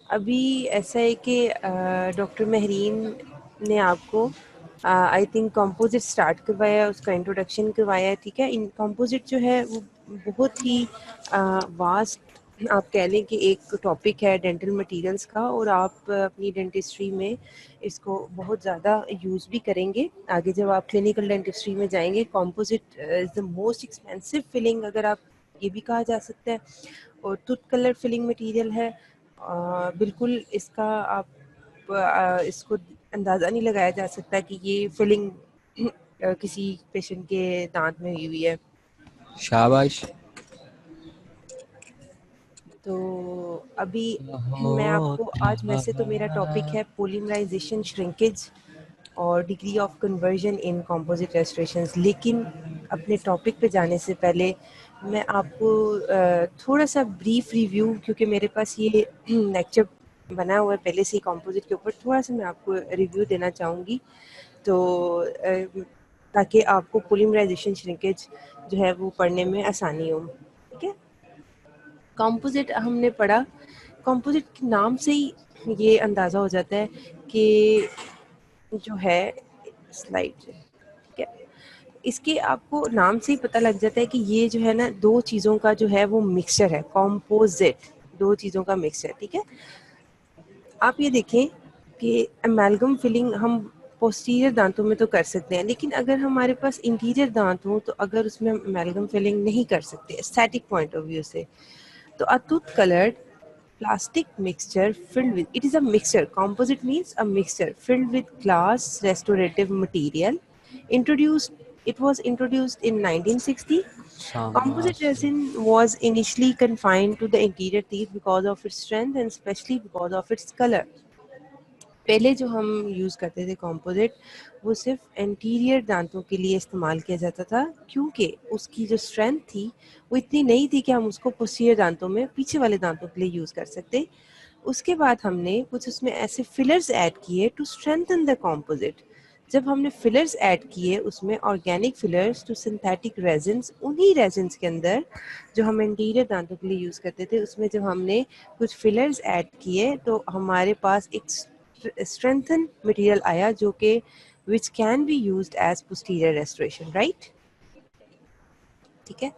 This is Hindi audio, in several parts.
अभी ऐसा है कि डॉक्टर महरीन ने आपको आई थिंक कंपोजिट स्टार्ट करवाया, उसका इंट्रोडक्शन करवाया है, ठीक है। इन कंपोजिट जो है वो बहुत ही वास्ट आप कह लें कि एक टॉपिक है डेंटल मटेरियल्स का, और आप अपनी डेंटिस्ट्री में इसको बहुत ज़्यादा यूज़ भी करेंगे आगे जब आप क्लिनिकल डेंटिस्ट्री में जाएंगे। Composite is the most expensive filling, अगर आप ये भी कहा जा सकता है, और टूथ कलर फिलिंग मटेरियल है। बिल्कुल इसका आप इसको अंदाज़ा नहीं लगाया जा सकता कि ये फिलिंग किसी पेशेंट के दांत में हुई हुई है। शाबाश। तो अभी मैं आपको आज, वैसे तो मेरा टॉपिक है पॉलीमराइजेशन श्रिंकेज और degree of conversion in composite restorations, लेकिन अपने टॉपिक पे जाने से पहले मैं आपको थोड़ा सा ब्रीफ रिव्यू, क्योंकि मेरे पास ये लेक्चर बना हुआ है पहले से ही कंपोजिट के ऊपर, थोड़ा सा मैं आपको रिव्यू देना चाहूँगी, तो ताकि आपको पॉलीमराइजेशन श्रिंकेज जो है वो पढ़ने में आसानी हो, ठीक है। कंपोजिट हमने पढ़ा, कंपोजिट के नाम से ही ये अंदाज़ा हो जाता है कि जो है स्लाइड, ठीक है, इसके आपको नाम से ही पता लग जाता है कि ये जो है ना दो चीज़ों का जो है वो मिक्सचर है, कंपोजिट, दो चीज़ों का मिक्सचर, ठीक है। आप ये देखें कि अमेलगम फिलिंग हम पोस्टीरियर दांतों में तो कर सकते हैं, लेकिन अगर हमारे पास इंटीरियर दांत हो तो अगर उसमें हम अमेलगम फिलिंग नहीं कर सकते एस्थेटिक पॉइंट ऑफ व्यू से। तो a tooth colored plastic mixture filled with, it is a mixture, composite means a mixture filled with glass restorative material, introduced it was introduced in 1960. Composite शाबाश। resin was initially confined to the interior teeth because of its strength and especially because of its color. पहले जो हम यूज़ करते थे कंपोजिट, वो सिर्फ एंटीरियर दांतों के लिए इस्तेमाल किया जाता था, क्योंकि उसकी जो स्ट्रेंथ थी वो इतनी नहीं थी कि हम उसको पोस्टीरियर दांतों में, पीछे वाले दांतों के लिए यूज़ कर सकते। उसके बाद हमने कुछ उसमें ऐसे फिलर्स ऐड किए टू स्ट्रेंथन द कंपोजिट। जब हमने फिलर्स ऐड किए उसमें organic fillers to synthetic resins, उन्हीं रेजिन्स के अंदर जो हम इंटीरियर दांतों के लिए यूज़ करते थे, उसमें जब हमने कुछ फिलर्स ऐड किए तो हमारे पास एक strengthened material आया जो कि which can be used as posterior restoration, right? ठीक है।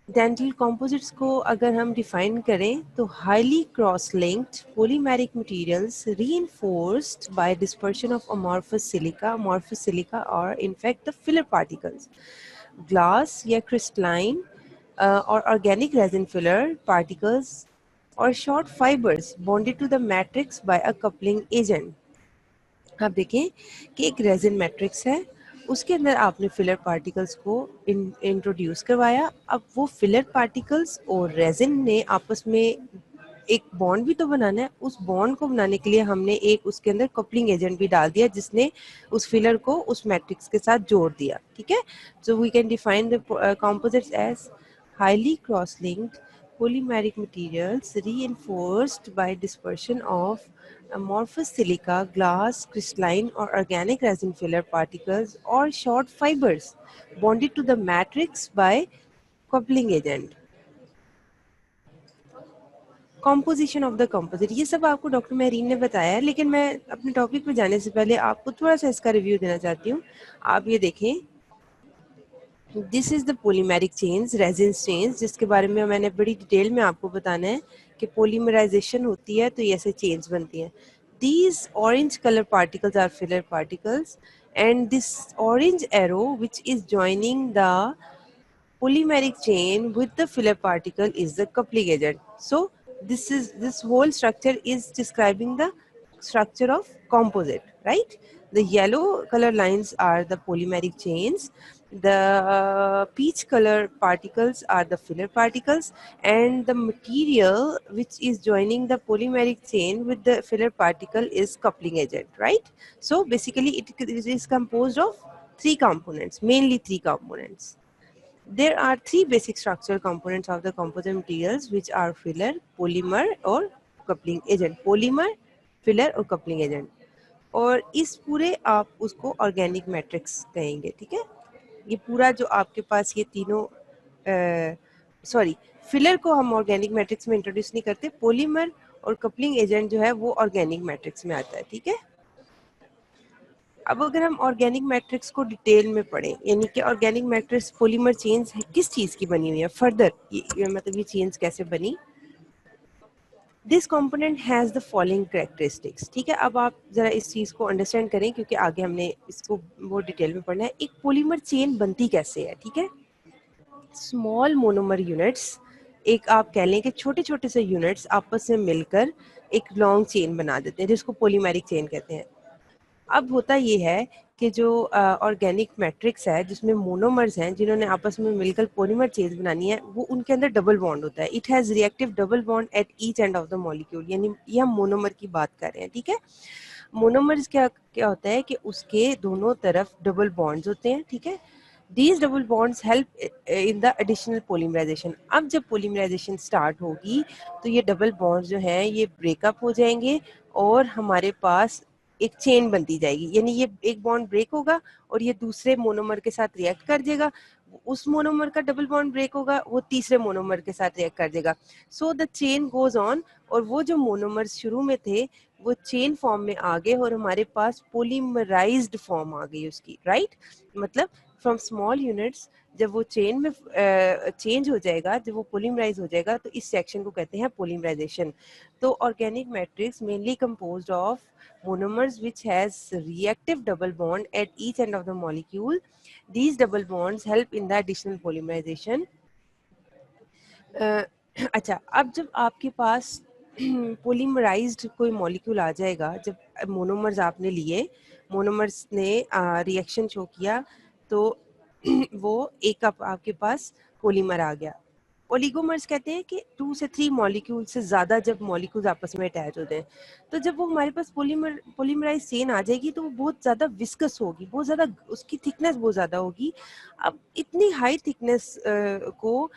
डेंटल कंपोजिट्स को अगर हम डिफाइन करें तो highly cross linked polymeric materials reinforced by dispersion of amorphous silica or in fact the filler particles, glass या crystalline or organic resin filler particles or short fibers bonded to the matrix by a coupling agent। आप देखें कि एक रेजिन मैट्रिक्स है, उसके अंदर आपने फिलर पार्टिकल्स को इंट्रोड्यूस करवाया। अब वो फिलर पार्टिकल्स और रेजिन ने आपस में एक बॉन्ड भी तो बनाना है, उस बॉन्ड को बनाने के लिए हमने एक उसके अंदर कपलिंग एजेंट भी डाल दिया जिसने उस फिलर को उस मैट्रिक्स के साथ जोड़ दिया, ठीक है। So we can define the composites as highly cross-linked polymeric materials reinforced by dispersion of amorphous silica, glass, crystalline or organic resin filler particles or short fibers bonded to the matrix by coupling agent। Composition of the composite, ये सब आपको डॉक्टर महरीन ने बताया है, लेकिन मैं अपने टॉपिक पे जाने से पहले आपको थोड़ा सा इसका रिव्यू देना चाहती हूँ। आप ये देखें, this is the polymeric chains, resin chains, जिसके बारे में मैंने बड़ी डिटेल में आपको बताना है कि पॉलीमराइजेशन होती है तो ये ऐसे चेन्स बनती हैं। These orange colour particles are filler particles and this orange arrow which is joining the polymeric chain with the filler particle is the coupling agent. So this whole structure is describing the structure of composite, right? The yellow color lines are the polymeric chains, the peach color particles are the filler particles, and the material which is joining the polymeric chain with the filler particle is coupling agent, right? So basically it is composed of three components, mainly three components. There are three basic structural components of the composite materials, which are filler, polymer और coupling agent। polymer, filler और coupling agent। और इस पूरे आप उसको ऑर्गेनिक मैट्रिक्स कहेंगे, ठीक है। ये पूरा जो आपके पास ये तीनों, सॉरी, फिलर को हम ऑर्गेनिक मैट्रिक्स में इंट्रोड्यूस नहीं करते, पॉलीमर और कपलिंग एजेंट जो है वो ऑर्गेनिक मैट्रिक्स में आता है, ठीक है। अब अगर हम ऑर्गेनिक मैट्रिक्स को डिटेल में पढ़ें, यानी कि ऑर्गेनिक मैट्रिक्स पॉलीमर चेन्स किस चीज़ की बनी हुई है, फर्दर मतलब ये चेन्स कैसे बनी। This component has the following characteristics, ठीक है। अब आप ज़रा इस चीज़ को अंडरस्टैंड करें क्योंकि आगे हमने इसको वो डिटेल में पढ़ना है। एक पॉलीमर चेन बनती कैसे है, ठीक है। स्मॉल मोनोमर यूनिट्स, एक आप कह लें कि छोटे छोटे से यूनिट्स आपस में मिलकर एक लॉन्ग चेन बना देते हैं जिसको पॉलीमेरिक चेन कहते हैं। अब होता ये है कि जो ऑर्गेनिक मैट्रिक्स है जिसमें मोनोमर्स हैं जिन्होंने आपस में मिलकर पॉलीमर चेन्स बनानी है, वो उनके अंदर डबल बॉन्ड होता है। It has reactive double bond at each end of the molecule, यानी ये हम मोनोमर की बात कर रहे हैं, ठीक है। मोनोमर्स क्या क्या होता है कि उसके दोनों तरफ डबल बॉन्ड्स होते हैं, ठीक है। These double bonds help in the additional polymerization. अब जब polymerization स्टार्ट होगी तो ये डबल बॉन्ड्स जो हैं ये ब्रेकअप हो जाएंगे और हमारे पास एक चेन बनती जाएगी, यानी ये एक बॉन्ड ब्रेक होगा और ये दूसरे मोनोमर के साथ रिएक्ट कर जाएगा, उस मोनोमर का डबल बॉन्ड ब्रेक होगा, वो तीसरे मोनोमर के साथ रिएक्ट कर जाएगा। So the chain goes on, और वो जो मोनोमर्स शुरू में थे वो चेन फॉर्म में आ गए और हमारे पास पोलीमराइज्ड फॉर्म आ गई उसकी, राइट। मतलब फ्रॉम स्मॉल यूनिट्स जब वो चेन में चेंज हो जाएगा, जब वो पोलीमराइज हो जाएगा, तो इस सेक्शन को कहते हैं पोलीमराइजेशन। तो organic matrix mainly composed of monomers which has reactive double bond at each end of the molecule. These double bonds help in the additional polymerization. अच्छा, अब जब आपके पास पोलीमराइज्ड कोई मॉलिक्यूल आ जाएगा, जब मोनोमर्स आपने लिए, मोनोमर्स ने रिएक्शन शो किया, तो वो एक आपके पास पोलीमर आ गया। ओलिगोमर्स कहते हैं कि 2 से 3 मॉलिक्यूल से ज़्यादा जब मॉलिक्यूल्स आपस में अटैच होते हैं, तो जब वो हमारे पास पोलीमराइज चेन आ जाएगी तो वो बहुत ज़्यादा विस्कस होगी, बहुत ज़्यादा उसकी थिकनेस बहुत ज़्यादा होगी। अब इतनी हाई थिकनेस को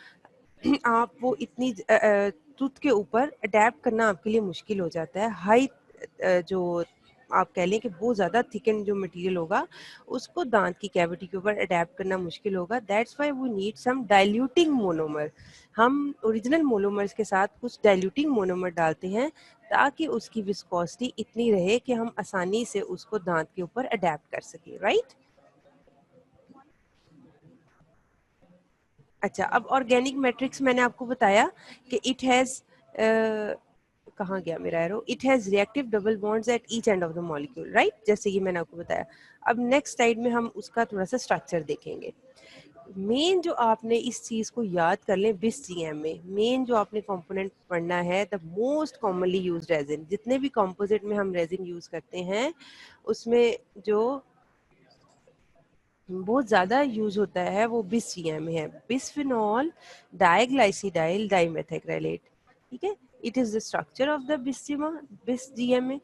आप वो इतनी टूथ के ऊपर अडेप्ट करना आपके लिए मुश्किल हो जाता है। हाई जो आप कह लें कि बहुत ज़्यादा थिकन जो मटेरियल होगा उसको दांत की कैविटी के ऊपर अडेप्ट करना मुश्किल होगा। That's why we need some diluting monomer. हम ओरिजिनल मोनोमर्स के साथ कुछ डाइल्यूटिंग मोनोमर डालते हैं ताकि उसकी विस्कोसिटी इतनी रहे कि हम आसानी से उसको दांत के ऊपर अडेप्ट कर सकें, राइट। अच्छा, अब ऑर्गेनिक मैट्रिक्स मैंने आपको बताया कि इट हैज़ कहाँ गया मेरा arrow, it has reactive double bonds at each end of the molecule, right, जैसे ये मैंने आपको बताया। अब नेक्स्ट स्लाइड में हम उसका थोड़ा सा स्ट्रक्चर देखेंगे। मेन जो आपने इस चीज़ को याद कर लें, बिस जीएम में मेन जो आपने कंपोनेंट पढ़ना है, the most commonly used resin, जितने भी कंपोजिट में हम रेजिन यूज़ करते हैं उसमें जो बहुत ज़्यादा यूज होता है वो बिस जीएम है, बिस्फेनॉल डाइग्लाइसिडाइल डाइमेथाइक्रेलेट, ठीक है। It is the structure of the बिस GM,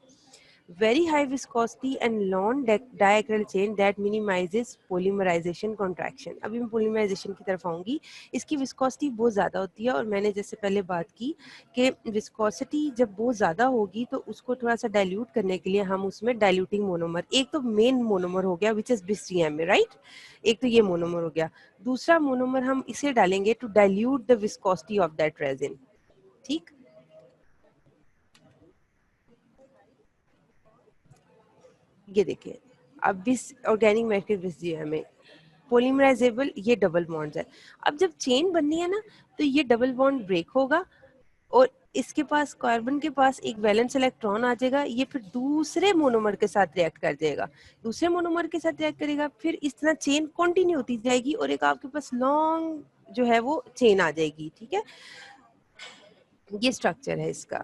very high viscosity and long diagonal chain that minimizes polymerization contraction। अभी मैं polymerization की तरफ आऊंगी। इसकी viscosity बहुत ज़्यादा होती है और मैंने जैसे पहले बात की कि viscosity जब बहुत ज़्यादा होगी तो उसको थोड़ा सा dilute करने के लिए हम उसमें diluting monomer, एक तो main monomer हो गया which is BIS-GM में, right, एक तो ये monomer हो गया, दूसरा monomer हम इसे डालेंगे to dilute the viscosity of that resin, ठीक। ये देखिए, अब बिस ऑर्गेनिक मैट्रिक्स बिस दिया है हमें, पोलीमराइजेबल, ये डबल बॉन्ड्स है। अब जब चेन बननी है ना तो ये डबल बॉन्ड ब्रेक होगा और इसके पास कार्बन के पास एक वैलेंस इलेक्ट्रॉन आ जाएगा, ये फिर दूसरे मोनोमर के साथ रिएक्ट कर जाएगा, दूसरे मोनोमर के साथ रिएक्ट करेगा, फिर इस तरह चेन कंटिन्यू होती जाएगी और एक आपके पास लॉन्ग जो है वो चेन आ जाएगी, ठीक है। ये स्ट्रक्चर है इसका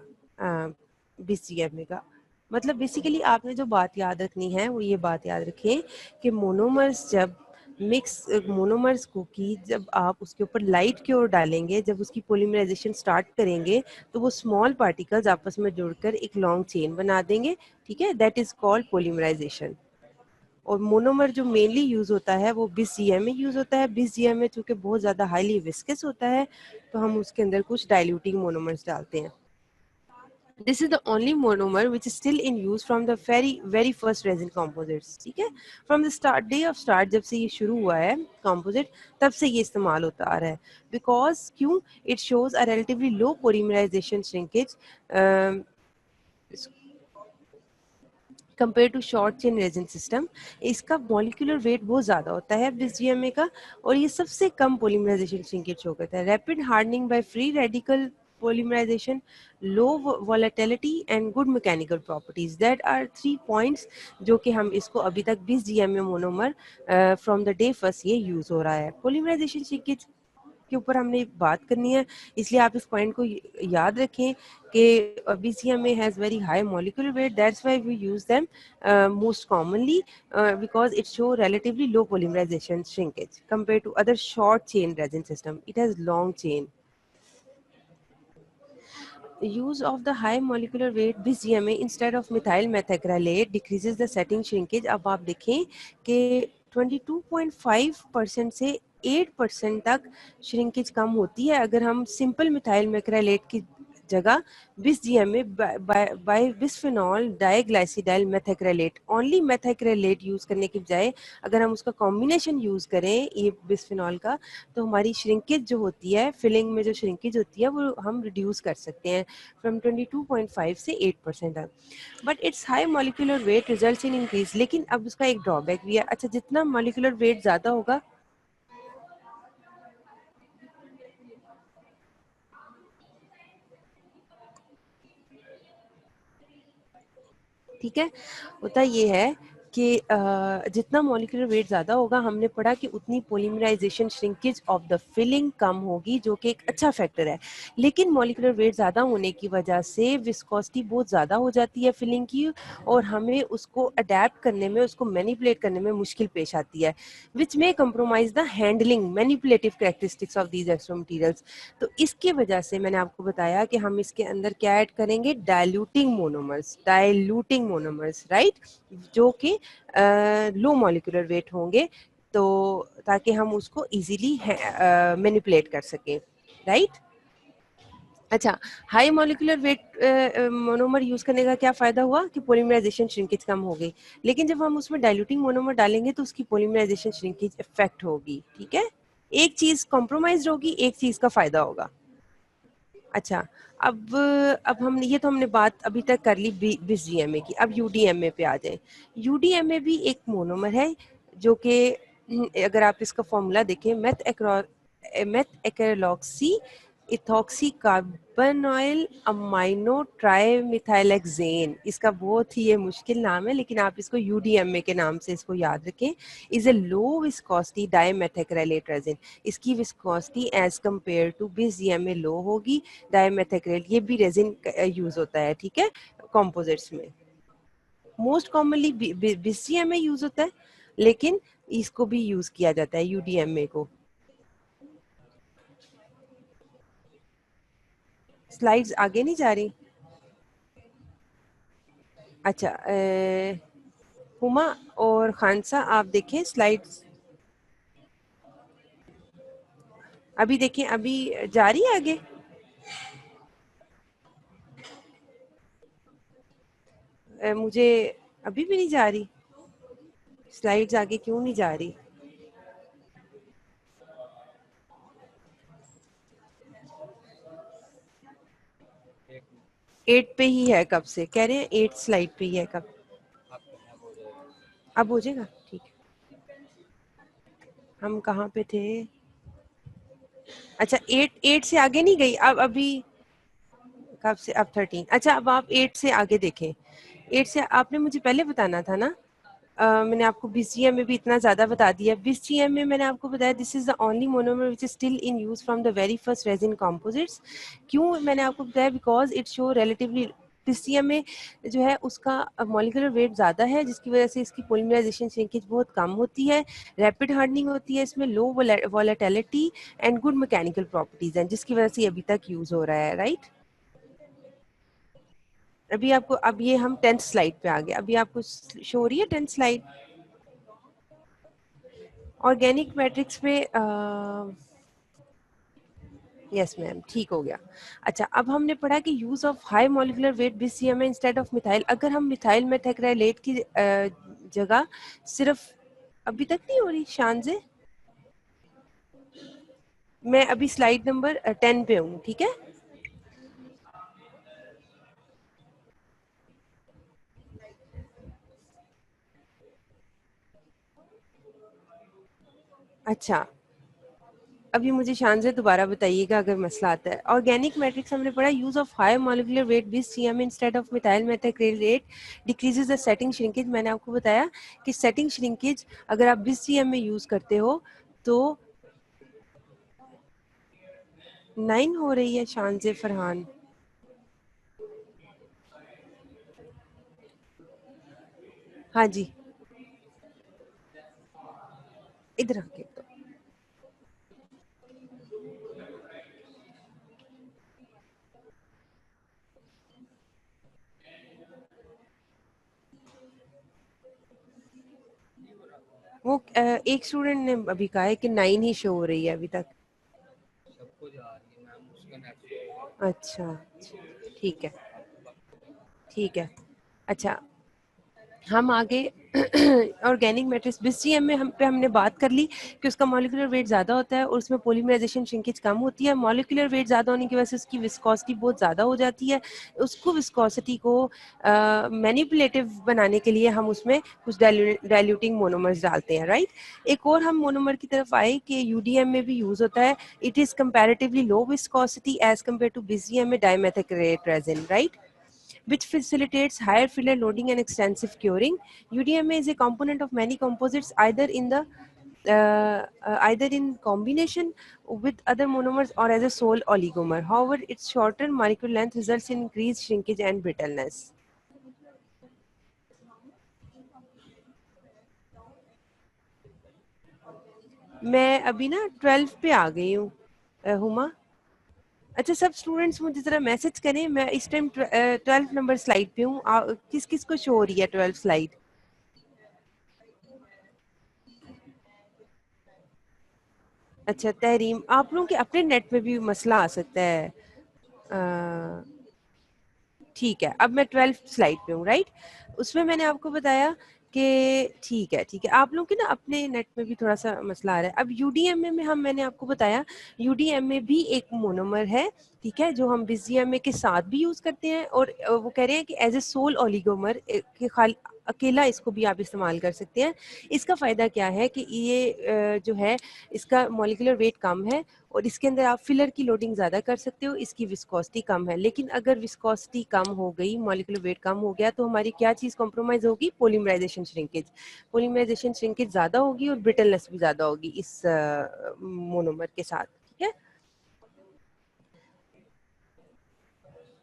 बीसीएमए का। मतलब बेसिकली आपने जो बात याद रखनी है वो ये बात याद रखें कि मोनोमर्स जब मिक्स मोनोमर्स को की जब आप उसके ऊपर लाइट की ओर डालेंगे, जब उसकी पोलीमराइजेशन स्टार्ट करेंगे तो वो स्मॉल पार्टिकल्स आपस में जुड़कर एक लॉन्ग चेन बना देंगे, ठीक है। That is called polymerization. और मोनोमर जो मेनली यूज होता है वो बिस जीएम में यूज होता है। बिस जीएम में चूंकि बहुत ज्यादा हाईली विस्कस होता है तो हम उसके अंदर कुछ डाइल्यूटिंग मोनोमर्स डालते हैं। This is the only monomer which is still in use from the very first resin composites, ठीक है। From the start day of start, जब से ये शुरू हुआ है composite, तब से ये इस्तेमाल होता आ रहा है। Because क्यों? It shows a relatively low polymerization shrinkage compare to short chain resin system. इसका मॉलिक्यूलर वेट बहुत ज़्यादा होता है BIS-GMA का, और ये सबसे कम पोलीमराइजेशन श्रिंकेज शो करता है। Rapid hardening by free radical polymerization, low volatility and good mechanical properties, that are 3 points जो कि हम इसको अभी तक BIS-GMA monomer from the day first ये यूज़ हो रहा है। पोलीमराइजेशन श्रिंकेज के ऊपर हमने बात करनी है, इसलिए आप इस पॉइंट को याद रखें कि BIS-GMA has very high molecular weight, that's why we use them most commonly because it show relatively low polymerization shrinkage compared to other short chain resin system. It has long chain. Use of the high molecular weight BIS-GMA instead of methyl methacrylate decreases the setting shrinkage. अब आप देखें कि 22.5% से 8% तक श्रिंकेज कम होती है अगर हम सिंपल मिथाइल मैक्राइलेट की जगह BIS-GMA by bisphenol diglycidyl methacrylate, only methacrylate use करने के बजाय अगर हम उसका कॉम्बिनेशन यूज़ करें ये बिस्फेनॉल का, तो हमारी श्रिंकेज जो होती है, फिलिंग में जो श्रिंकेज होती है वो हम रिड्यूस कर सकते हैं फ्रॉम 22.5 से 8% तक। But it's high molecular wait results in increase, लेकिन अब उसका एक ड्रॉबैक भी है। अच्छा, जितना मॉलिक्यूलर वेट ज़्यादा होगा, ठीक है, होता ये है कि जितना मॉलिक्यूलर वेट ज़्यादा होगा, हमने पढ़ा कि उतनी polymerization shrinkage of the filling कम होगी, जो कि एक अच्छा फैक्टर है। लेकिन मॉलिक्यूलर वेट ज़्यादा होने की वजह से विस्कोसिटी बहुत ज़्यादा हो जाती है फिलिंग की, और हमें उसको अडेप्ट करने में, उसको मैनिपुलेट करने में मुश्किल पेश आती है, विच में compromise the handling manipulative characteristics of these extra materials. तो इसकी वजह से मैंने आपको बताया कि हम इसके अंदर क्या ऐड करेंगे, डाइल्यूटिंग मोनोमर्स, राइट, जो कि लो मॉलिक्यूलर वेट होंगे, तो ताकि हम उसको इजीली मैनिपुलेट कर सकें, राइट। अच्छा, high molecular wait monomer use करने का क्या फायदा हुआ कि पोलीमराइजेशन श्रिंकेज कम हो गई, लेकिन जब हम उसमें डाइल्यूटिंग मोनोमर डालेंगे तो उसकी पोलीमराइजेशन श्रिंकेज इफेक्ट होगी, ठीक है, एक चीज कॉम्प्रोमाइज होगी, एक चीज का फायदा होगा। अच्छा, अब हमने ये तो हमने बात अभी तक कर ली BIS-GMA की। अब UDMA पे आ जाए। UDMA भी एक मोनोमर है जो कि अगर आप इसका फॉर्मूला देखें, मेथ एक्रोलॉक्सी इथॉक्सी कार्बोनाइल अमाइनो ट्राइमिथाइलेक्सेन, इसका बहुत ही ये मुश्किल नाम है, लेकिन आप इसको UDMA के नाम से इसको याद रखें। Is a low viscosity dimethacrylate resin, इसकी viscosity as compare to BIS-GMA low होगी। डाइमेथाक्रेल ये भी रेजिन यूज होता है, ठीक है, कंपोजिट्स में मोस्ट कॉमनली BIS-GMA यूज होता है, लेकिन इसको भी यूज किया जाता है UDMA को। स्लाइड्स आगे नहीं जा रही। अच्छा, हुमा और खानसा आप देखें स्लाइड्स, अभी देखें, अभी जा रही है आगे। मुझे अभी भी नहीं जा रही स्लाइड्स आगे, क्यों नहीं जा रही? एट पे ही है कब से, कह रहे हैं 8 स्लाइड पे ही है कब। अब हो जाएगा, ठीक है। हम कहाँ पे थे? अच्छा, 8 से आगे नहीं गई, अब अभी कब से, अब 13। अच्छा, अब आप 8 से आगे देखें। 8 से आपने मुझे पहले बताना था ना। मैंने आपको BIS-GMA में भी इतना ज़्यादा बता दिया। BIS-GMA में मैंने आपको बताया this is the only monomer which is still in use from the very first resin composites. क्यों मैंने आपको बताया, because it show relatively BIS-GMA जो है उसका मॉलिक्यूलर वेट ज़्यादा है, जिसकी वजह से इसकी पोलीमराइजेशन श्रिंकेज बहुत कम होती है, रैपिड हार्डनिंग होती है, इसमें low volatility and good mechanical properties हैं, जिसकी वजह से अभी तक यूज हो रहा है, राइट। अभी आपको, अब ये हम 10th स्लाइड पे आ गए, अभी आपको शो हो रही है 10th स्लाइड। ऑर्गेनिक मैट्रिक्स पे यस मैम, ठीक हो गया। अच्छा, अब हमने पढ़ा कि use of high molecular wait BIS-GMA instead of methyl, अगर हम मिथाइल मेथाक्रेलेट की जगह सिर्फ, अभी तक नहीं हो रही शान से, मैं अभी स्लाइड नंबर 10 पे हूँ, ठीक है। अच्छा, अभी मुझे शान से दोबारा बताइएगा अगर मसला आता है। ऑर्गेनिक मैट्रिक्स हमने पढ़ा, use of high molecular weight bis CM instead of methyl methacrylate decreases the setting shrinkage. मैंने आपको बताया कि सेटिंग श्रिंकेज अगर आप बिस सीएम में यूज करते हो तो 9 हो रही है शान से फरहान। हाँ जी, इधर आके तो वो एक स्टूडेंट ने अभी कहा है कि 9 ही शो हो रही है अभी तक। अच्छा, ठीक है, ठीक है। अच्छा, हम आगे ऑर्गेनिक मैट्रिक्स बीसीएम में हमने बात कर ली कि उसका मॉलिक्यूलर वेट ज़्यादा होता है और उसमें पॉलीमराइजेशन श्रिंकेज कम होती है। मॉलिक्यूलर वेट ज़्यादा होने की वजह से उसकी विस्कोसिटी बहुत ज़्यादा हो जाती है। उसको विस्कोसिटी को मैनिपुलेटिव बनाने के लिए हम उसमें कुछ डाइल्यूटिंग मोनोमर्स डालते हैं, राइट। एक और हम मोनोमर की तरफ आए कि यूडीएम में भी यूज़ होता है। It is comparatively low viscosity as compare to BCM में dimethacrylate resin, right, which facilitates higher filler loading and extensive curing. UDMA is a component of many composites, either in combination with other monomers or as a sole oligomer. However, its shorter molecular length results in increased shrinkage and brittleness. मैं अभी ना 12 पे आ गई हूँ हुमा। अच्छा, सब स्टूडेंट्स मुझे ज़रा मैसेज करें, मैं इस टाइम 12 नंबर स्लाइड पे हूँ। किस किस को शो हो रही है 12 स्लाइड? अच्छा तहरीम, आप लोगों के अपने नेट में भी मसला आ सकता है। अ, ठीक है, अब मैं 12th स्लाइड पे हूँ, राइट। उसमें मैंने आपको बताया कि ठीक है, ठीक है, आप लोग के ना अपने नेट में भी थोड़ा सा मसला आ रहा है। अब यूडीएमए में मैंने आपको बताया यूडीएमए भी एक मोनोमर है, ठीक है, जो हम बीजीएमए के साथ भी यूज करते हैं और वो कह रहे हैं कि एज ए सोल ओलिगोमर के खाली अकेला इसको भी आप इस्तेमाल कर सकते हैं। इसका फ़ायदा क्या है कि ये जो है इसका मॉलिक्यूलर वेट कम है और इसके अंदर आप फिलर की लोडिंग ज़्यादा कर सकते हो, इसकी विस्कोसिटी कम है। लेकिन अगर विस्कोसिटी कम हो गई, मॉलिक्यूलर वेट कम हो गया, तो हमारी क्या चीज़ कॉम्प्रोमाइज़ होगी? Polymerization shrinkage. पॉलीमराइजेशन श्रिंकेज ज़्यादा होगी और ब्रिटलनेस भी ज़्यादा होगी इस मोनोमर के साथ, ठीक है।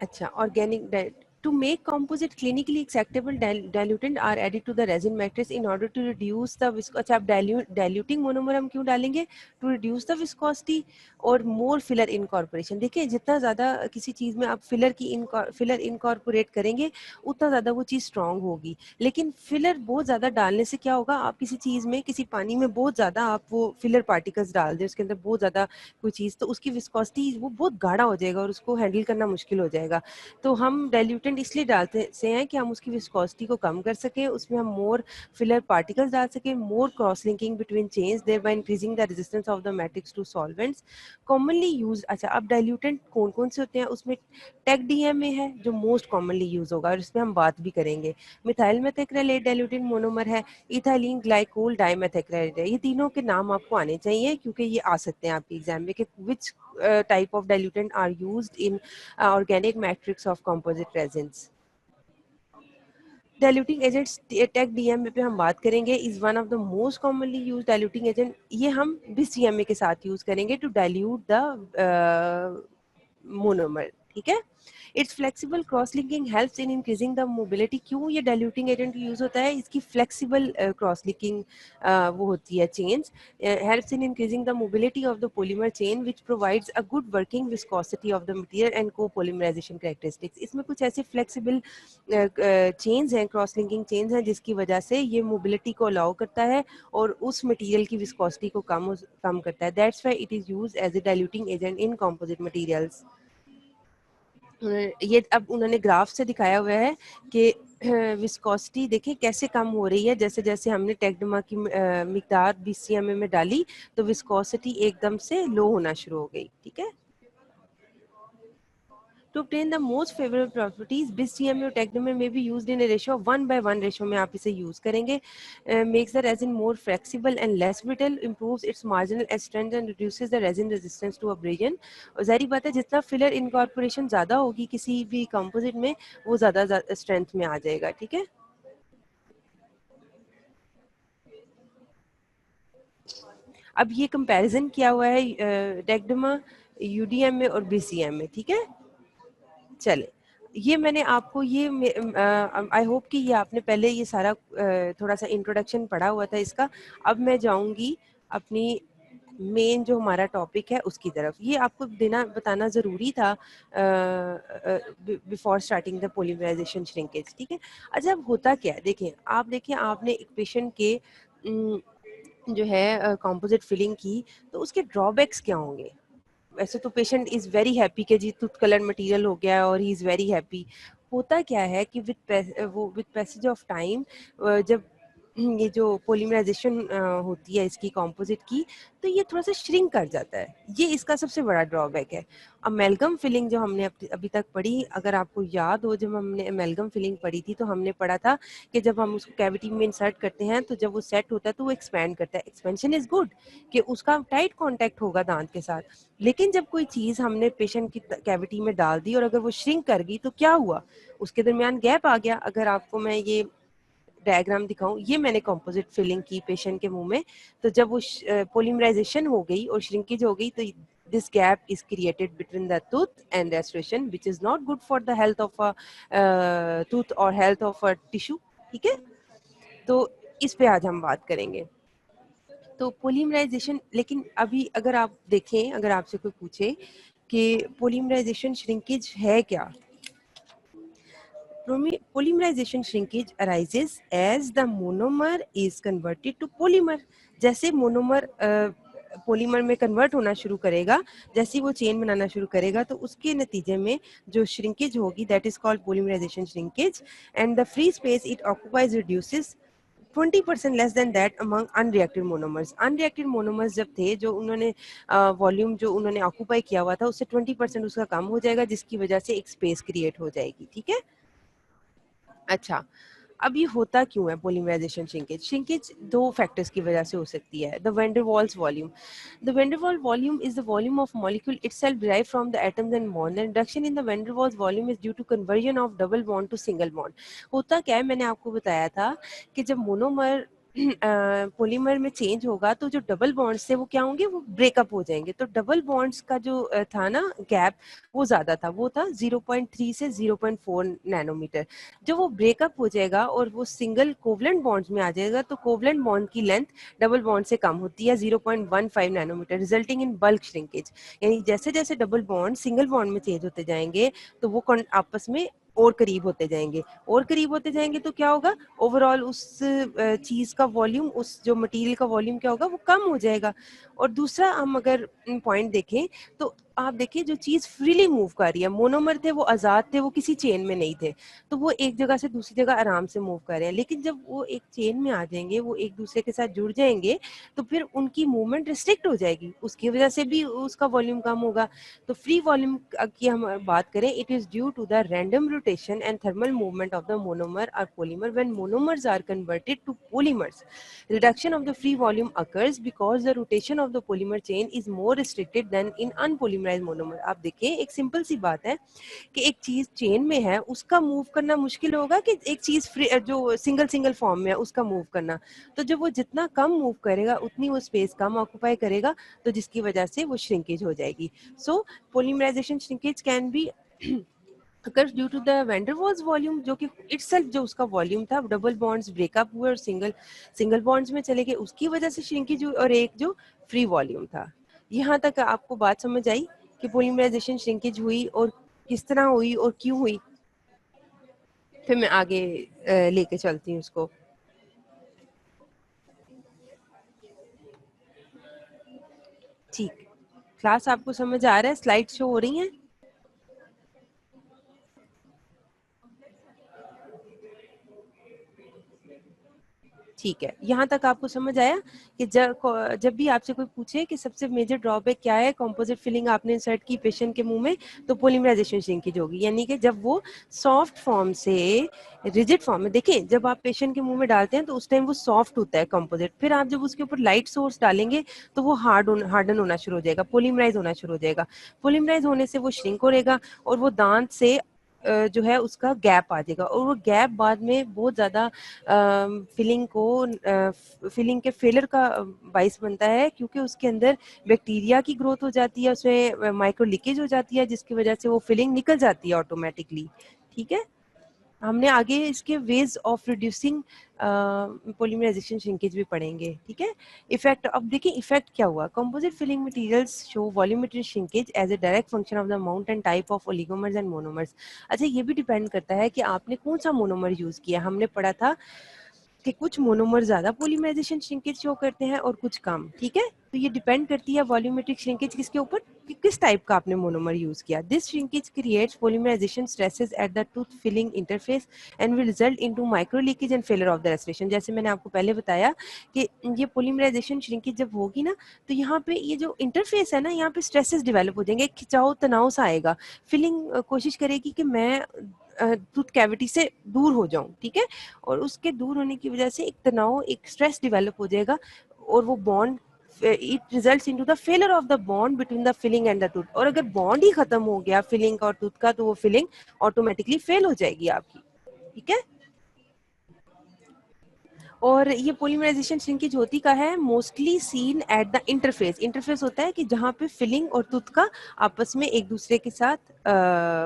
अच्छा, organic to make composite clinically acceptable diluent are added to the resin matrix in order to reduce the अच्छा, अब diluting monomer हम क्यों डालेंगे? To reduce the viscosity और more filler incorporation। देखिए, जितना ज़्यादा किसी चीज़ में आप फिलर इनकॉर्पोरेट करेंगे उतना ज़्यादा वो चीज़ स्ट्रांग होगी। लेकिन फिलर बहुत ज़्यादा डालने से क्या होगा? आप किसी चीज़ में, किसी पानी में बहुत ज़्यादा आप वो फिलर पार्टिकल्स डाल दें, उसके अंदर बहुत ज़्यादा कोई चीज़, तो उसकी विस्कोसिटी वो बहुत गाढ़ा हो जाएगा और उसको हैंडल करना मुश्किल हो जाएगा। तो हम डाइल्यूटेंट इसलिए डालते से हैं कि हम उसकी विस्कोसिटी को कम कर सकें, उसमें हम मोर फिलर पार्टिकल्स डाल सकें, more cross linking between chains, thereby increasing the resistance of the matrix to solvents. Commonly used, अच्छा, अब डाइल्यूटेंट कौन-कौन से होते हैं? उसमें टेक डीएमए है जो मोस्ट कॉमनली यूज होगा और इसमें हम बात भी करेंगे। मिथाइल मेथाक्रेलेट डाइल्यूटेंट मोनोमर है, इथाइलिन ग्लाइकोल डाइमेथाक्रेलेट है। ये तीनों के नाम आपको आने चाहिए क्योंकि ये आ सकते हैं आपके एग्जाम में कि विच type of diluent are used in organic matrix of composite resins. Diluting agents TEG DMA पे हम बात करेंगे, is one of the most commonly use diluting agent. ये हम बिस डीएमए के साथ यूज करेंगे टू डाइल्यूट द मोनोमर, ठीक है। It's flexible cross linking helps in increasing the mobility. क्यों ये डाइल्यूटिंग एजेंट यूज होता है? इसकी फ्लेक्सिबल क्रॉस लिंकिंग वो होती है chains, helps in increasing the mobility of the polymer chain which provides a good working viscosity of the material and co-polymerization characteristics। इसमें कुछ ऐसे फ्लेक्सिबल चेन्स हैं, क्रॉस लिंकिंग चेन्स हैं, जिसकी वजह से ये मोबिलिटी को अलाउ करता है और उस मटेरियल की विस्कोसिटी को कम करता है। That's why it is used as a diluting agent in composite materials. ये अब उन्होंने ग्राफ से दिखाया हुआ है कि विस्कोसिटी देखें कैसे कम हो रही है जैसे जैसे हमने टेक्डमा की मिकदार बीसीएमए में डाली तो विस्कोसिटी एकदम से लो होना शुरू हो गई, ठीक है। To obtain the most favorable properties, BIS-TMA और TECDMA may be used in a ratio of 1:1 ratio में आप इसे use करेंगे. Makes the resin more flexible and less brittle, improves its marginal edge strength and reduces the resin resistance to abrasion. और ज़ाहिर बात है जितना filler incorporation ज़्यादा होगी किसी भी composite में वो ज़्यादा strength में आ जाएगा. ठीक है. अब ये कंपैरिजन किया हुआ है टेक्डमा, यूडीएम में और बीसीएम में. ठीक है. चले, ये मैंने आपको ये आई होप कि ये आपने पहले ये सारा थोड़ा सा इंट्रोडक्शन पढ़ा हुआ था इसका. अब मैं जाऊंगी अपनी मेन जो हमारा टॉपिक है उसकी तरफ. ये आपको बताना ज़रूरी था before starting the polymerization shrinkage. ठीक है. अच्छा, अब होता क्या है, देखें आपने एक पेशेंट के जो है कंपोजिट फिलिंग की, तो उसके ड्रॉबैक्स क्या होंगे. वैसे तो पेशेंट इज़ वेरी हैप्पी कि जी टूथ कलर मटेरियल हो गया और ही इज़ वेरी हैप्पी. होता क्या है कि विद पैसेज ऑफ टाइम जब ये जो पॉलीमराइजेशन होती है इसकी कंपोजिट की, तो ये थोड़ा सा श्रिंक कर जाता है. ये इसका सबसे बड़ा ड्रॉबैक है. अमेलगम फिलिंग जो हमने अभी तक पढ़ी, अगर आपको याद हो, जब हमने अमेलगम फिलिंग पढ़ी थी तो हमने पढ़ा था कि जब हम उसको कैविटी में इंसर्ट करते हैं तो जब वो सेट होता है तो वो एक्सपैंड करता है. एक्सपेंशन इज गुड कि उसका टाइट कॉन्टैक्ट होगा दांत के साथ. लेकिन जब कोई चीज़ हमने पेशेंट की कैविटी में डाल दी और अगर वो श्रिंक कर गई तो क्या हुआ, उसके दरमियान गैप आ गया. अगर आपको मैं ये डायग्राम दिखाऊं, ये मैंने कंपोजिट फिलिंग की पेशेंट के मुंह में, तो जब वो पॉलीमराइजेशन हो गई और श्रिंकेज हो गई तो this gap is created between the tooth and restoration, which is not good for the health of a tooth or health of a tissue. ठीक है. तो इस पे आज हम बात करेंगे. तो पॉलीमराइजेशन, लेकिन अभी अगर आप देखें, अगर आपसे कोई पूछे कि पॉलीमराइजेशन श्रिंकेज है क्या, polymerization shrinkage arises as the monomer is converted to polymer. जैसे मोनोमर पॉलीमर में कन्वर्ट होना शुरू करेगा, जैसे वो चेन बनाना शुरू करेगा, तो उसके नतीजे में जो श्रिंकेज होगी that is called polymerization shrinkage. And the free space it occupies reduces 20% less than that among unreacted monomers. Unreacted monomers जब थे, जो उन्होंने वॉल्यूम जो उन्होंने ऑक्यूपाई किया हुआ था उससे 20% उसका कम हो जाएगा, जिसकी वजह से एक स्पेस क्रिएट हो जाएगी. ठीक है. अच्छा, अब ये होता क्यों है पॉलीमराइजेशन श्रिंकेज. श्रिंकेज दो फैक्टर्स की वजह से हो सकती है. The van der Waals volume. The van der Waals volume is the volume of molecule itself derived from the atoms and bond. The reduction in the van der Waals volume is due to conversion of double bond to single bond. होता क्या है, मैंने आपको बताया था कि जब मोनोमर पॉलीमर में चेंज होगा तो जो डबल बॉन्ड्स थे वो क्या होंगे, वो ब्रेकअप हो जाएंगे. तो डबल बॉन्ड्स का जो था ना गैप, वो ज़्यादा था, वो था 0.3 से 0.4 नैनोमीटर. जब वो ब्रेकअप हो जाएगा और वो सिंगल कोवलेंट बॉन्ड्स में आ जाएगा तो कोवलेंट बॉन्ड की लेंथ डबल बॉन्ड से कम होती है 0.15 nanometre, resulting in bulk shrinkage. यानी जैसे जैसे डबल बॉन्ड सिंगल बॉन्ड में चेंज होते जाएंगे तो वो आपस में और करीब होते जाएंगे, और करीब होते जाएंगे तो क्या होगा, ओवरऑल उस चीज़ का वॉल्यूम, उस जो मटेरियल का वॉल्यूम क्या होगा, वो कम हो जाएगा. और दूसरा हम अगर पॉइंट देखें तो आप देखिए जो चीज़ फ्रीली मूव कर रही है, मोनोमर थे वो आज़ाद थे, वो किसी चेन में नहीं थे, तो वो एक जगह से दूसरी जगह आराम से मूव कर रहे हैं. लेकिन जब वो एक चेन में आ जाएंगे, वो एक दूसरे के साथ जुड़ जाएंगे, तो फिर उनकी मूवमेंट रिस्ट्रिक्ट हो जाएगी, उसकी वजह से भी उसका वॉल्यूम कम होगा. तो फ्री वॉल्यूम की हम बात करें, it is due to the random rotation and thermal movement of the monomer और polymer when monomers are converted to polymers. Reduction of the free volume occurs because the rotation of the polymer chain is more restricted than in unpolymerized monomer. आप देखिए, एक सिंपल सी बात है कि एक चीज चेन में है उसका मूव करना मुश्किल होगा कि एक चीज जो सिंगल सिंगल फॉर्म में है उसका मूव करना. तो जब वो जितना कम मूव करेगा उतनी वो स्पेस कम ऑक्यूपाई करेगा, तो जिसकी वजह से वो श्रिंकेज हो जाएगी. So polymerization shrinkage can be occurs due to the van der Waals volume, जो कि itself जो उसका वॉल्यूम था, डबल बॉन्ड्स ब्रेकअप हुए और सिंगल बॉन्ड्स में चले गए, उसकी वजह से श्रिंकेज हुई, और एक जो फ्री वॉल्यूम था. यहाँ तक आपको बात समझ आई कि पॉलीमराइजेशन श्रिंकेज हुई और किस तरह हुई और क्यों हुई. फिर मैं आगे लेके चलती हूँ उसको. ठीक, क्लास आपको समझ आ रहा है, स्लाइड शो हो रही हैं. ठीक है, यहाँ तक आपको समझ आया कि जब भी आपसे कोई पूछे कि सबसे मेजर ड्रॉबैक क्या है, कंपोजिट फिलिंग आपने इंसर्ट की पेशेंट के मुंह में, तो पॉलीमराइजेशन श्रिंकेज होगी, यानी कि जब वो सॉफ्ट फॉर्म से रिजिड फॉर्म में, देखिए जब आप पेशेंट के मुंह में डालते हैं तो उस टाइम वो सॉफ्ट होता है कंपोजिट, फिर आप जब उसके ऊपर लाइट सोर्स डालेंगे तो वो हार्डन होना शुरू हो जाएगा, पॉलीमराइज होना शुरू हो जाएगा। पॉलीमराइज होने से वो श्रिंक होगा और वो दांत से जो है उसका गैप आ जाएगा, और वो गैप बाद में बहुत ज़्यादा फिलिंग के फेलर का बाइस बनता है, क्योंकि उसके अंदर बैक्टीरिया की ग्रोथ हो जाती है, उसमें माइक्रो लीकेज हो जाती है, जिसकी वजह से वो फिलिंग निकल जाती है ऑटोमेटिकली। ठीक है, हमने आगे इसके ways of reducing polymerization shrinkage भी पढ़ेंगे। ठीक है, इफेक्ट, अब देखिए इफेक्ट क्या हुआ। Composite filling materials show volumetric shrinkage as a direct function of the amount and type of oligomers and monomers. अच्छा, ये भी डिपेंड करता है कि आपने कौन सा मोनोमर यूज किया। हमने पढ़ा था कि कुछ मोनोमर ज्यादा पॉलीमराइजेशन श्रिंकेज शो करते हैं और कुछ कम। ठीक है, तो ये डिपेंड करती है वॉल्यूमेट्रिक श्रिंकेज किसके ऊपर, कि किस टाइप का आपने मोनोमर यूज किया। This shrinkage creates polymerization stresses at the tooth filling interface and will result into micro leakage and failure of the restoration. जैसे मैंने आपको पहले बताया कि ये पॉलीमराइजेशन श्रिंकेज जब होगी ना, तो यहाँ पे ये जो इंटरफेस है ना, यहाँ पे स्ट्रेसेस डेवलप हो जाएंगे, खिंचाव तनाव सा आएगा। फिलिंग कोशिश करेगी कि मैं टूथ कैविटी से दूर हो जाऊं। ठीक है, और उसके दूर होने की वजह से एक तनाव, एक स्ट्रेस डेवलप हो जाएगा, और वो bond, it results into the failure of the bond between the filling and the tooth. और अगर बॉन्ड ही खत्म हो गया फिलिंग और टूथ का, तो वो फिलिंग ऑटोमेटिकली फेल हो जाएगी आपकी। ठीक है, और ये पॉलीमराइजेशन श्रिंकेज होती का है, mostly scene eight the interface. Interface होता है कि जहाँ पे फिलिंग और टूथ का आपस में एक दूसरे के साथ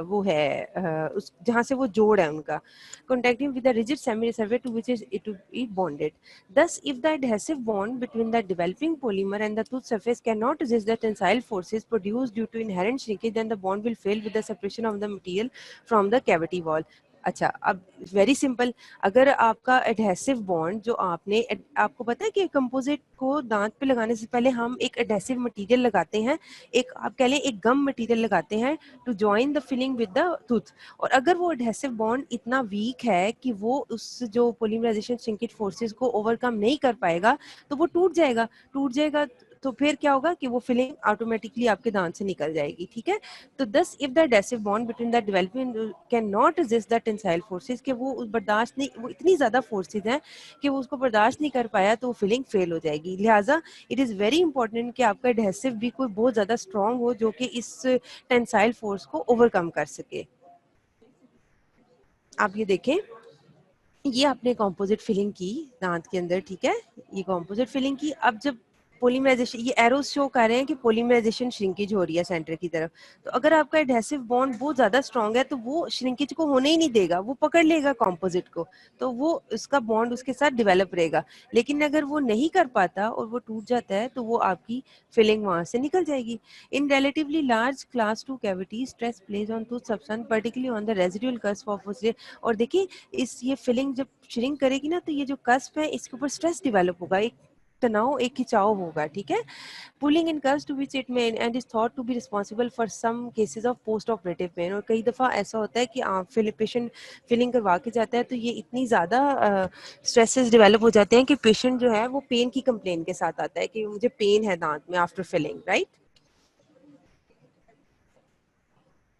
वो है, उस जहाँ से वो जोड़ है उनका, contacting with the rigid semi-surface to which is it to be bonded. Thus, if the adhesive bond between the developing polymer and the tooth surface cannot resist the tensile forces produced due to inherent shrinkage, then the bond will fail with the separation of the material from the cavity wall. अच्छा, अब वेरी सिंपल, अगर आपका एडहेसिव बॉन्ड जो आपको पता है कि कंपोजिट को दांत पे लगाने से पहले हम एक एडहेसिव मटेरियल लगाते हैं, एक आप कह लें एक गम मटेरियल लगाते हैं to join the filling with the tooth. और अगर वो एडहेसिव बॉन्ड इतना वीक है कि वो उस जो पॉलीमराइजेशन श्रिंकेज फोर्सेस को ओवरकम नहीं कर पाएगा, तो वो टूट जाएगा, तो फिर क्या होगा कि वो फिलिंग ऑटोमेटिकली आपके दांत से निकल जाएगी। ठीक है, तो दस if the adhesive bond between the developing can not resist the tensile forces, कि वो बर्दाश्त नहीं, वो इतनी ज़्यादा फोर्सेज हैं कि वो उसको बर्दाश्त नहीं कर पाया, तो वो फिलिंग फेल हो जाएगी। लिहाजा इट इज़ वेरी इंपॉर्टेंट कि आपका एडहेसिव भी कोई बहुत ज़्यादा स्ट्रॉन्ग हो, जो कि इस टेंसाइल फोर्स को ओवरकम कर सके। आप ये देखें, ये आपने कंपोजिट फिलिंग की दांत के अंदर। ठीक है, ये कंपोजिट फिलिंग की। अब जब पॉलीमराइजेशन, ये एरोस शो कर रहे हैं कि पॉलीमराइजेशन श्रिंकेज हो रही है सेंटर की तरफ, तो अगर आपका एडहेसिव बॉन्ड बहुत ज्यादा स्ट्रांग है तो वो श्रिंकेज को होने ही नहीं देगा, वो पकड़ लेगा कंपोजिट को, तो वो उसका बॉन्ड उसके साथ डेवलप रहेगा। लेकिन अगर वो नहीं कर पाता और वो टूट जाता है, तो वो आपकी फिलिंग वहां से निकल जाएगी। In relatively large class 2 cavity, stress placed on tooth substance particularly on the residual cusp of. और देखिए, ये फिलिंग जब श्रिंक करेगी ना, तो ये जो कस्प है इसके ऊपर स्ट्रेस डेवलप होगा, एक तनाव, एक खिंचाव होगा। ठीक है, pulling in curves to which it may and is thought to be responsible for some cases of post operative pain. और कई दफा ऐसा होता है कि आप पेशेंट फिलिंग करवा के जाता है, तो ये इतनी ज्यादा स्ट्रेसेस डेवलप हो जाते हैं कि पेशेंट जो है वो पेन की कंप्लेन के साथ आता है कि मुझे पेन है दांत में after filling, right.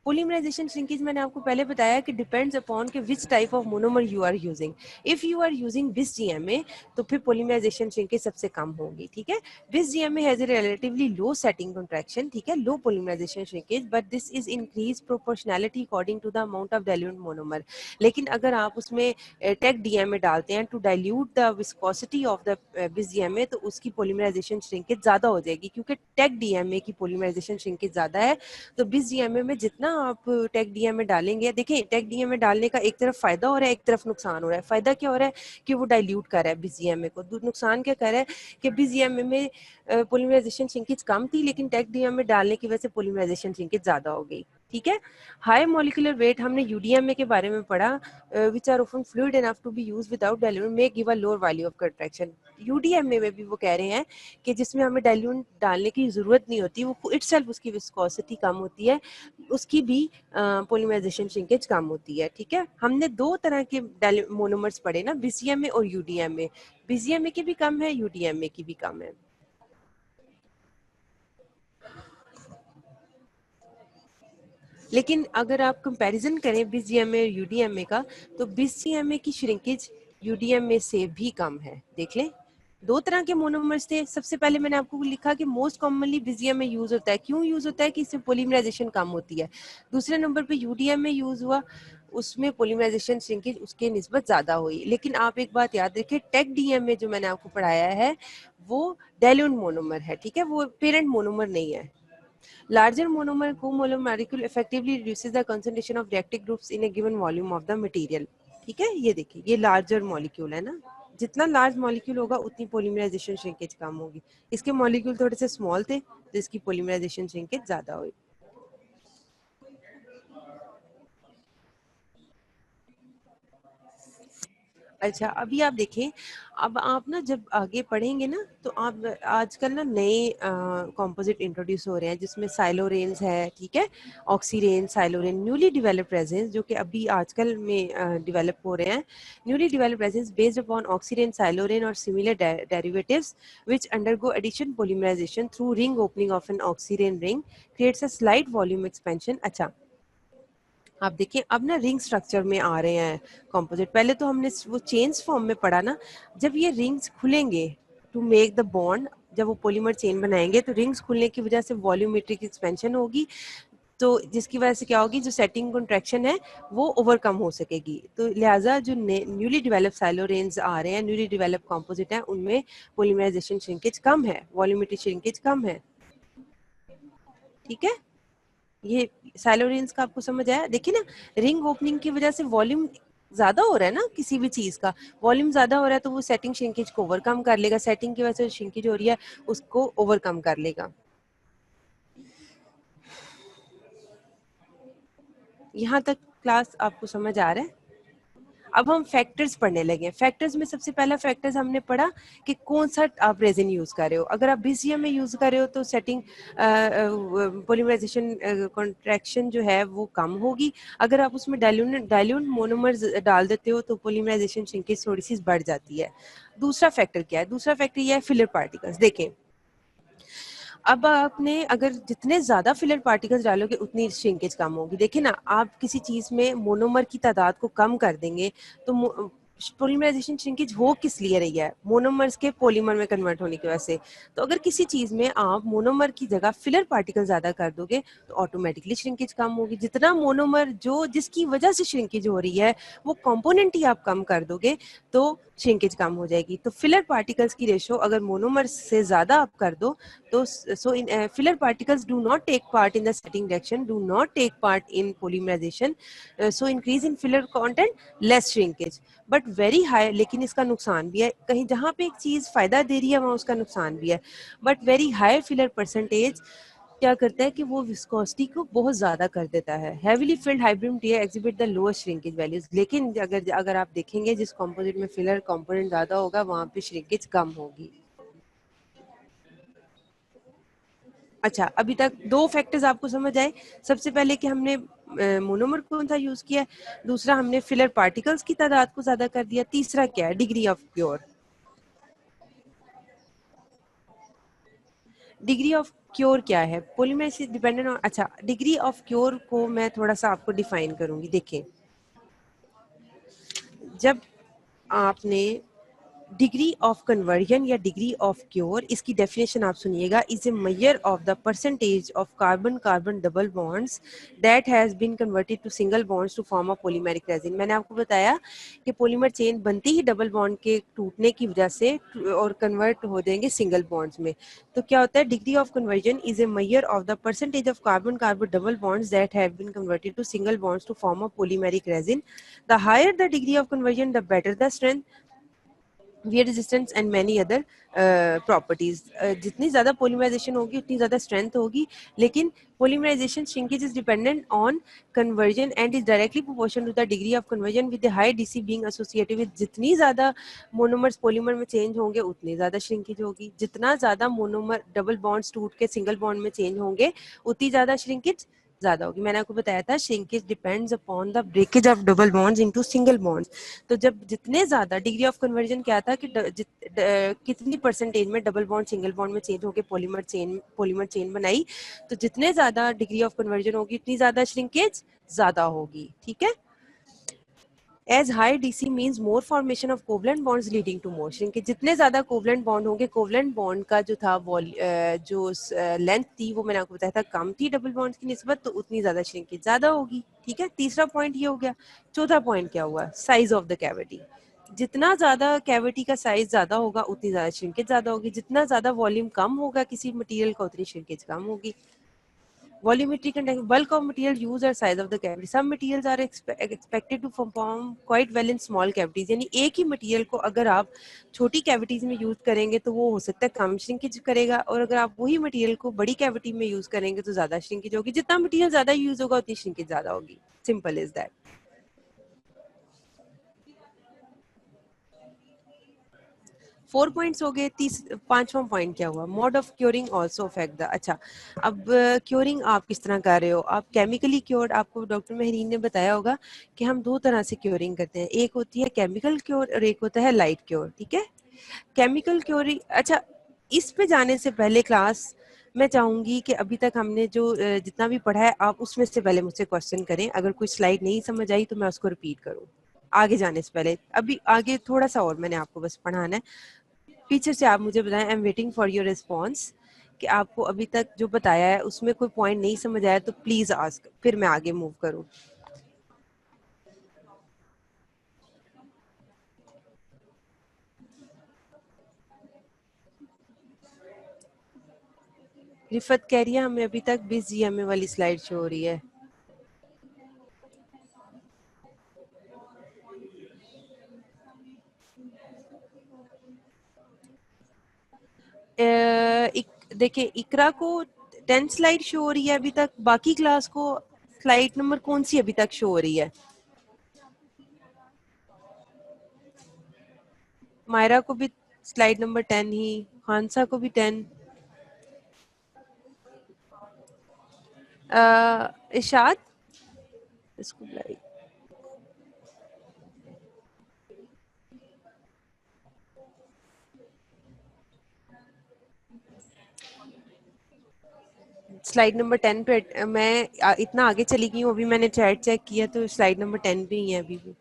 Polymerization shrinkage मैंने आपको पहले बताया कि डिपेंड्स अपॉन कि which type of monomer you are using. If you are using bis GMA, तो फिर पॉलीमराइजेशन श्रिंकेज सबसे कम होगी। ठीक है, bis GMA has a relatively low setting contraction, ठीक है, low polymerization shrinkage, but this is increase proportionality according to the amount of dilute monomer. लेकिन अगर आप उसमें टेक डीएमए डालते हैं to dilute the viscosity of the bis GMA, तो उसकी पॉलीमराइजेशन श्रिंकेज ज्यादा हो जाएगी, क्योंकि टेक डीएमए की पॉलीमराइजेशन श्रिंकेज ज्यादा है। तो बिस डीएमए में जितना आप टेक डीएमए डालेंगे, देखिए टेक डीएमए डालने का एक तरफ फायदा हो रहा है, एक तरफ नुकसान हो रहा है। फायदा क्या हो रहा है कि वो डाइल्यूट कर रहा है बिस डीएमए को, नुकसान क्या कर रहा है कि बिस डीएमए में पॉलीमराइजेशन श्रिंकेज कम थी, लेकिन टेक डीएमए डालने की वजह से पॉलीमराइजेशन श्रिंकेज ज्यादा हो गई। ठीक है। हाई मॉलिक्यूलर वेट हमने यूडीएमए के बारे में पढ़ा, which are often fluid enough to be used without dilute may give a lower value of contraction. UDMA में भी वो कह रहे हैं कि जिसमें हमें डाइल्यूट डालने की जरूरत नहीं होती, वो इटसेल्फ उसकी विस्कोसिटी कम होती है, उसकी भी पॉलीमराइजेशन श्रिंकेज कम होती है। ठीक है, हमने दो तरह के मोनोमर्स पढ़े ना, बीसीएमए और यूडीएमए। बीसीएमए की भी कम है, यूडीएमए की भी कम है। लेकिन अगर आप कंपैरिजन करें बीसीएमए और यूडीएमए का, तो बीसीएमए की श्रिंकेज यूडीएमए से भी कम है। देख लें, दो तरह के मोनोमर्स थे। सबसे पहले मैंने आपको लिखा कि मोस्ट कॉमनली बीसीएमए यूज होता है। क्यों यूज होता है? कि इससे पॉलीमराइजेशन कम होती है। दूसरे नंबर पे यूडीएमए यूज हुआ, उसमें पॉलीमराइजेशन श्रिंकेज उसके निस्बत ज्यादा हुई। लेकिन आप एक बात याद रखिए, टेक डीएमए जो मैंने आपको पढ़ाया है वो डाइल्यूट मोनोमर है। ठीक है, वो पेरेंट मोनोमर नहीं है। Larger monomer comolar molecule effectively reduces the concentration of reactive groups in a given volume of the material. ठीक है, ये देखिए, ये लार्जर मॉलिक्यूल है ना, जितना लार्ज मॉलिक्यूल होगा उतनी पॉलीमराइजेशन श्रिंकेज कम होगी। इसके मॉलिक्यूल थोड़े से स्मॉल थे तो इसकी पॉलीमराइजेशन श्रिंकेज ज्यादा हुई। अच्छा, अभी आप देखें, अब आप ना जब आगे पढ़ेंगे ना, तो आप आजकल ना नए कंपोजिट इंट्रोड्यूस हो रहे हैं जिसमें साइलोरेन्स है। ठीक है, oxirane, silorane, newly developed resins जो कि अभी आजकल में डेवलप हो रहे हैं। Newly developed resins based upon oxirane, silorane और similar derivatives which undergo addition polymerization through ring opening of an oxyrene ring creates a slight volume expansion। अच्छा, आप देखिए अब ना रिंग स्ट्रक्चर में आ रहे हैं कंपोजिट। पहले तो हमने वो चेन्स फॉर्म में पढ़ा ना, जब ये रिंग्स खुलेंगे टू मेक द बॉन्ड, जब वो पॉलीमर चेन बनाएंगे तो रिंग्स खुलने की वजह से वॉल्यूमेट्रिक एक्सपेंशन होगी, तो जिसकी वजह से क्या होगी, जो सेटिंग कॉन्ट्रैक्शन है वो ओवरकम हो सकेगी। तो लिहाजा जो न्यूली डेवलप्ड साइलोरेन्स आ रहे हैं, न्यूली डेवलप्ड कंपोजिट है, उनमें पॉलीमराइजेशन श्रिंकेज कम है, वॉल्यूमेट्रिक श्रिंकेज कम है। ठीक है, ये साइलोरेन्स का आपको समझ आया? देखिए ना, रिंग ओपनिंग की वजह से वॉल्यूम ज्यादा हो रहा है ना, किसी भी चीज का वॉल्यूम ज्यादा हो रहा है तो वो सेटिंग श्रिंकेज को ओवरकम कर लेगा, सेटिंग की वजह से श्रिंकेज हो रही है उसको ओवरकम कर लेगा। यहाँ तक क्लास आपको समझ आ रहा है? अब हम फैक्टर्स पढ़ने लगे हैं। फैक्टर्स में सबसे पहला फैक्टर्स हमने पढ़ा कि कौन सा आप रेजिन यूज कर रहे हो। अगर आप बीसीएम में यूज कर रहे हो तो सेटिंग पॉलीमराइजेशन कॉन्ट्रैक्शन जो है वो कम होगी। अगर आप उसमें डाइल्यूट मोनोमर्स डाल देते हो तो पॉलीमराइजेशन श्रिंकेज थोड़ी सी बढ़ जाती है। दूसरा फैक्टर क्या है? दूसरा फैक्टर यह है फिलर पार्टिकल्स। देखें, अब आपने अगर जितने ज्यादा फिलर पार्टिकल्स डालोगे उतनी श्रिंकेज कम होगी। देखिए ना, आप किसी चीज में मोनोमर की तादाद को कम कर देंगे तो पॉलीमराइजेशन श्रिंकेज हो किस लिए रही है? मोनोमर्स के पॉलीमर में कन्वर्ट होने की वजह से। तो अगर किसी चीज में आप मोनोमर की जगह फिलर पार्टिकल ज्यादा कर दोगे तो ऑटोमेटिकली श्रिंकेज कम होगी। जितना मोनोमर जो जिसकी वजह से श्रिंकेज हो रही है वो कंपोनेंट ही आप कम कर दोगे तो श्रिंकेज कम हो जाएगी। तो फिलर पार्टिकल्स की रेशो अगर मोनोमर से ज्यादा आप कर दो तो filler particles do not take part in the setting reaction, do not take part in polymerization, so increase in filler content, less shrinkage, but very high। लेकिन इसका नुकसान भी है, कहीं जहाँ पे एक चीज फायदा दे रही है वहाँ उसका नुकसान भी है। But very high filler percentage क्या करता है कि वो विस्कोसिटी को बहुत ज्यादा कर देता है। Heavily field hybrid material exhibit the lower shrinkage values. लेकिन अगर अगर आप देखेंगे जिस कंपोजिट में फिलर कंपोनेंट ज्यादा होगा वहाँ पे श्रिंकेज कम होगी। अच्छा, अभी तक दो फैक्टर्स आपको समझ आए। सबसे पहले कि हमने मोनोमर कौन सा यूज किया, दूसरा हमने फिलर पार्टिकल्स की तादाद को ज्यादा कर दिया, तीसरा क्या है, degree of cure. Degree of cure क्या है? पॉलीमर से डिपेंडेंट ऑन। अच्छा, डिग्री ऑफ क्योर को मैं थोड़ा सा आपको डिफाइन करूंगी। देखें, जब आपने डिग्री ऑफ कन्वर्जन या डिग्री ऑफ क्योर, इसकी डेफिनेशन आप सुनिएगा, is a measure of the percentage of carbon carbon double bonds that has been converted to single bonds to form a polymeric resin. मैंने आपको बताया कि पॉलीमर चेन बनती ही डबल बॉन्ड के टूटने की वजह से और कन्वर्ट हो जाएंगे सिंगल बॉन्ड्स में। तो क्या होता है, degree of conversion is a measure of the percentage of carbon carbon double bonds that have been converted to single bonds to form a polymeric resin. The higher the degree of conversion the better the strength. wear resistance and many other properties. जितनी ज़्यादा polymerization होगी उतनी ज़्यादा strength होगी, लेकिन polymerization shrinkage is dependent on conversion and is directly proportional to the degree of conversion with the high DC being associated with. जितनी ज़्यादा monomers polymer में change होंगे उतनी ज़्यादा shrinkage होगी, जितना ज़्यादा monomer double bonds टूट के single bond में change होंगे उतनी ज़्यादा shrinkage ज़्यादा होगी. मैंने आपको बताया था shrinkage depends upon the breakage of double bonds into single bonds. तो जब जितने ज़्यादा डिग्री ऑफ कन्वर्जन क्या था कि कितनी परसेंटेज में डबल बॉन्ड सिंगल बॉन्ड में चेंज होकर पॉलीमर चेन बनाई, तो जितने ज़्यादा डिग्री ऑफ कन्वर्जन होगी उतनी ज़्यादा श्रिंकेज ज़्यादा होगी. ठीक है. As high DC means more formation of covalent bonds leading to more shrinkage. जितने ज़्यादा covalent bond होंगे, covalent bond का जो था जो लेंथ थी वो मैंने आपको बताया था कम थी डबल बॉन्ड की निस्बत, तो उतनी ज़्यादा श्रिंकेज ज़्यादा होगी. ठीक है. तीसरा पॉइंट ये हो गया. चौथा पॉइंट क्या हुआ? Size of the cavity. जितना ज़्यादा कैविटी का साइज ज़्यादा होगा उतनी ज़्यादा श्रिंकेज ज़्यादा होगी. जितना ज़्यादा वॉल्यूम कम होगा किसी मटेरियल का उतनी श्रिंकेज कम होगी. Volumetric and bulk of material used or size of the cavity. Some materials are expected to perform quite well in small cavities. यानी एक ही मटेरियल को अगर आप छोटी कैविटीज में यूज करेंगे तो वो हो सकता है कम श्रिंकेज करेगा, और अगर आप वही मटेरियल को बड़ी कैविटी में यूज करेंगे तो ज्यादा श्रिंकेज होगी. जितना मटेरियल ज्यादा यूज होगा उतनी श्रिंकेज ज्यादा होगी. Simple is that. 4 पॉइंट्स हो गए. 5वां पॉइंट क्या हुआ? Mode of curing also affect the. अच्छा, अब क्योरिंग आप किस तरह कर रहे हो? आप केमिकली क्योर्ड, आपको डॉक्टर महरीन ने बताया होगा कि हम दो तरह से क्योरिंग करते हैं. एक होती है केमिकल क्योर और एक होता है लाइट क्योर. ठीक है. Chemical curing. अच्छा, इस पे जाने से पहले क्लास मैं चाहूंगी कि अभी तक हमने जो जितना भी पढ़ा है आप उसमें से पहले मुझसे क्वेश्चन करें. अगर कोई स्लाइड नहीं समझ आई तो मैं उसको रिपीट करूं आगे जाने से पहले. अभी आगे थोड़ा सा और मैंने आपको बस पढ़ाना है. पीछे से आप मुझे बताएं. I am waiting for your response कि आपको अभी तक जो बताया है उसमें कोई पॉइंट नहीं समझ आया तो प्लीज आस्क, फिर मैं आगे मूव करूं. रिफत कह रही है हमें अभी तक 20 GMA वाली स्लाइड शो हो रही है. देखिए इकरा को 10 स्लाइड शो हो रही है अभी तक. बाकी क्लास को स्लाइड नंबर कौन सी अभी तक शो हो रही है? मायरा को भी स्लाइड नंबर 10 ही, हांसा को भी 10. इशाद इसको बुलाई. स्लाइड नंबर 10 पे मैं इतना आगे चली गई हूँ. अभी मैंने चैट चेक किया तो स्लाइड नंबर 10 पे ही है अभी भी.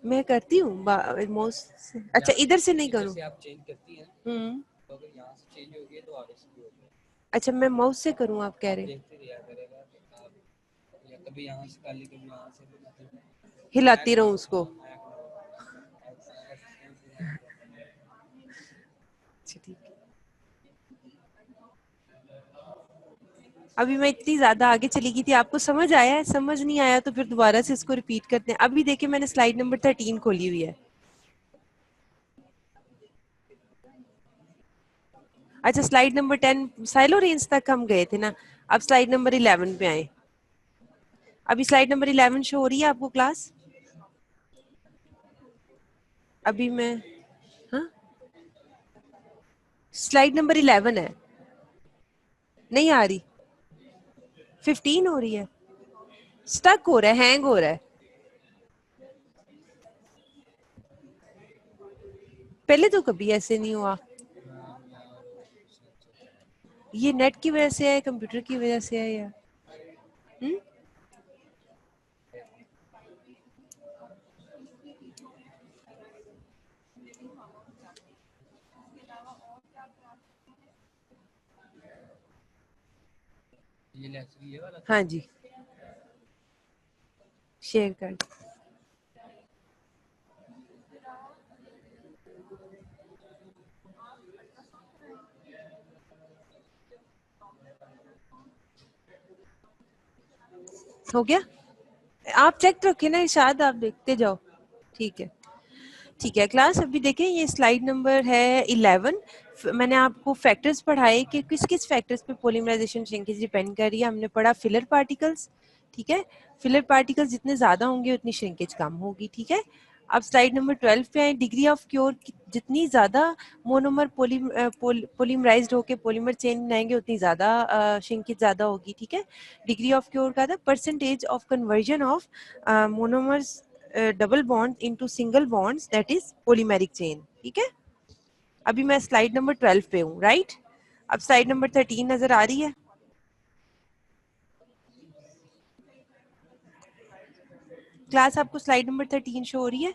मैं करती हूँ माउस से. अच्छा, इधर से नहीं करूँ? अच्छा, मैं माउस से करूँ आप कह रहे? हिलाती रहूँ उसको? ठीक. अभी मैं इतनी ज्यादा आगे चली गई थी. आपको समझ आया है? समझ नहीं आया तो फिर दोबारा से इसको रिपीट करते हैं. अभी देखिए मैंने स्लाइड नंबर 13 खोली हुई है. अच्छा, स्लाइड नंबर 10 साइलो रेंज तक हम गए थे ना. अब स्लाइड नंबर 11 पे आए. अभी स्लाइड नंबर 11 शो हो रही है आपको क्लास? अभी मैं, हाँ, स्लाइड नंबर 11 है. नहीं आ रही? 15 हो रही है. स्टक हो रहा है, हैंग हो रहा है. पहले तो कभी ऐसे नहीं हुआ. ये नेट की वजह से है, कंप्यूटर की वजह से है या हुँ? हाँ जी, शेयर कर. हो गया? आप चेक रखे ना इरशाद, आप देखते जाओ। ठीक है, ठीक है क्लास। अभी देखें ये स्लाइड नंबर है 11। मैंने आपको फैक्टर्स पढ़ाए कि किस किस फैक्टर्स पे पॉलीमराइजेशन श्रिंकेज डिपेंड कर रही है। हमने पढ़ा फिलर पार्टिकल्स, ठीक है। फिलर पार्टिकल्स जितने ज्यादा होंगे उतनी श्रिंकेज कम होगी, ठीक है। अब स्लाइड नंबर 12 पे आए। डिग्री ऑफ क्योर, जितनी ज्यादा मोनोमर पॉलीमराइज्ड होके पॉलीमर चेन बनाएंगे उतनी ज्यादा श्रिंकेज ज्यादा होगी, ठीक है। डिग्री ऑफ क्योर का था percentage of conversion of monomers double bond into single bonds, that is polymeric chain, ठीक है। अभी मैं स्लाइड नंबर 12 पे हूँ, राइट। अब स्लाइड नंबर 13 नजर आ रही है क्लास? आपको स्लाइड नंबर 13 शो हो रही है?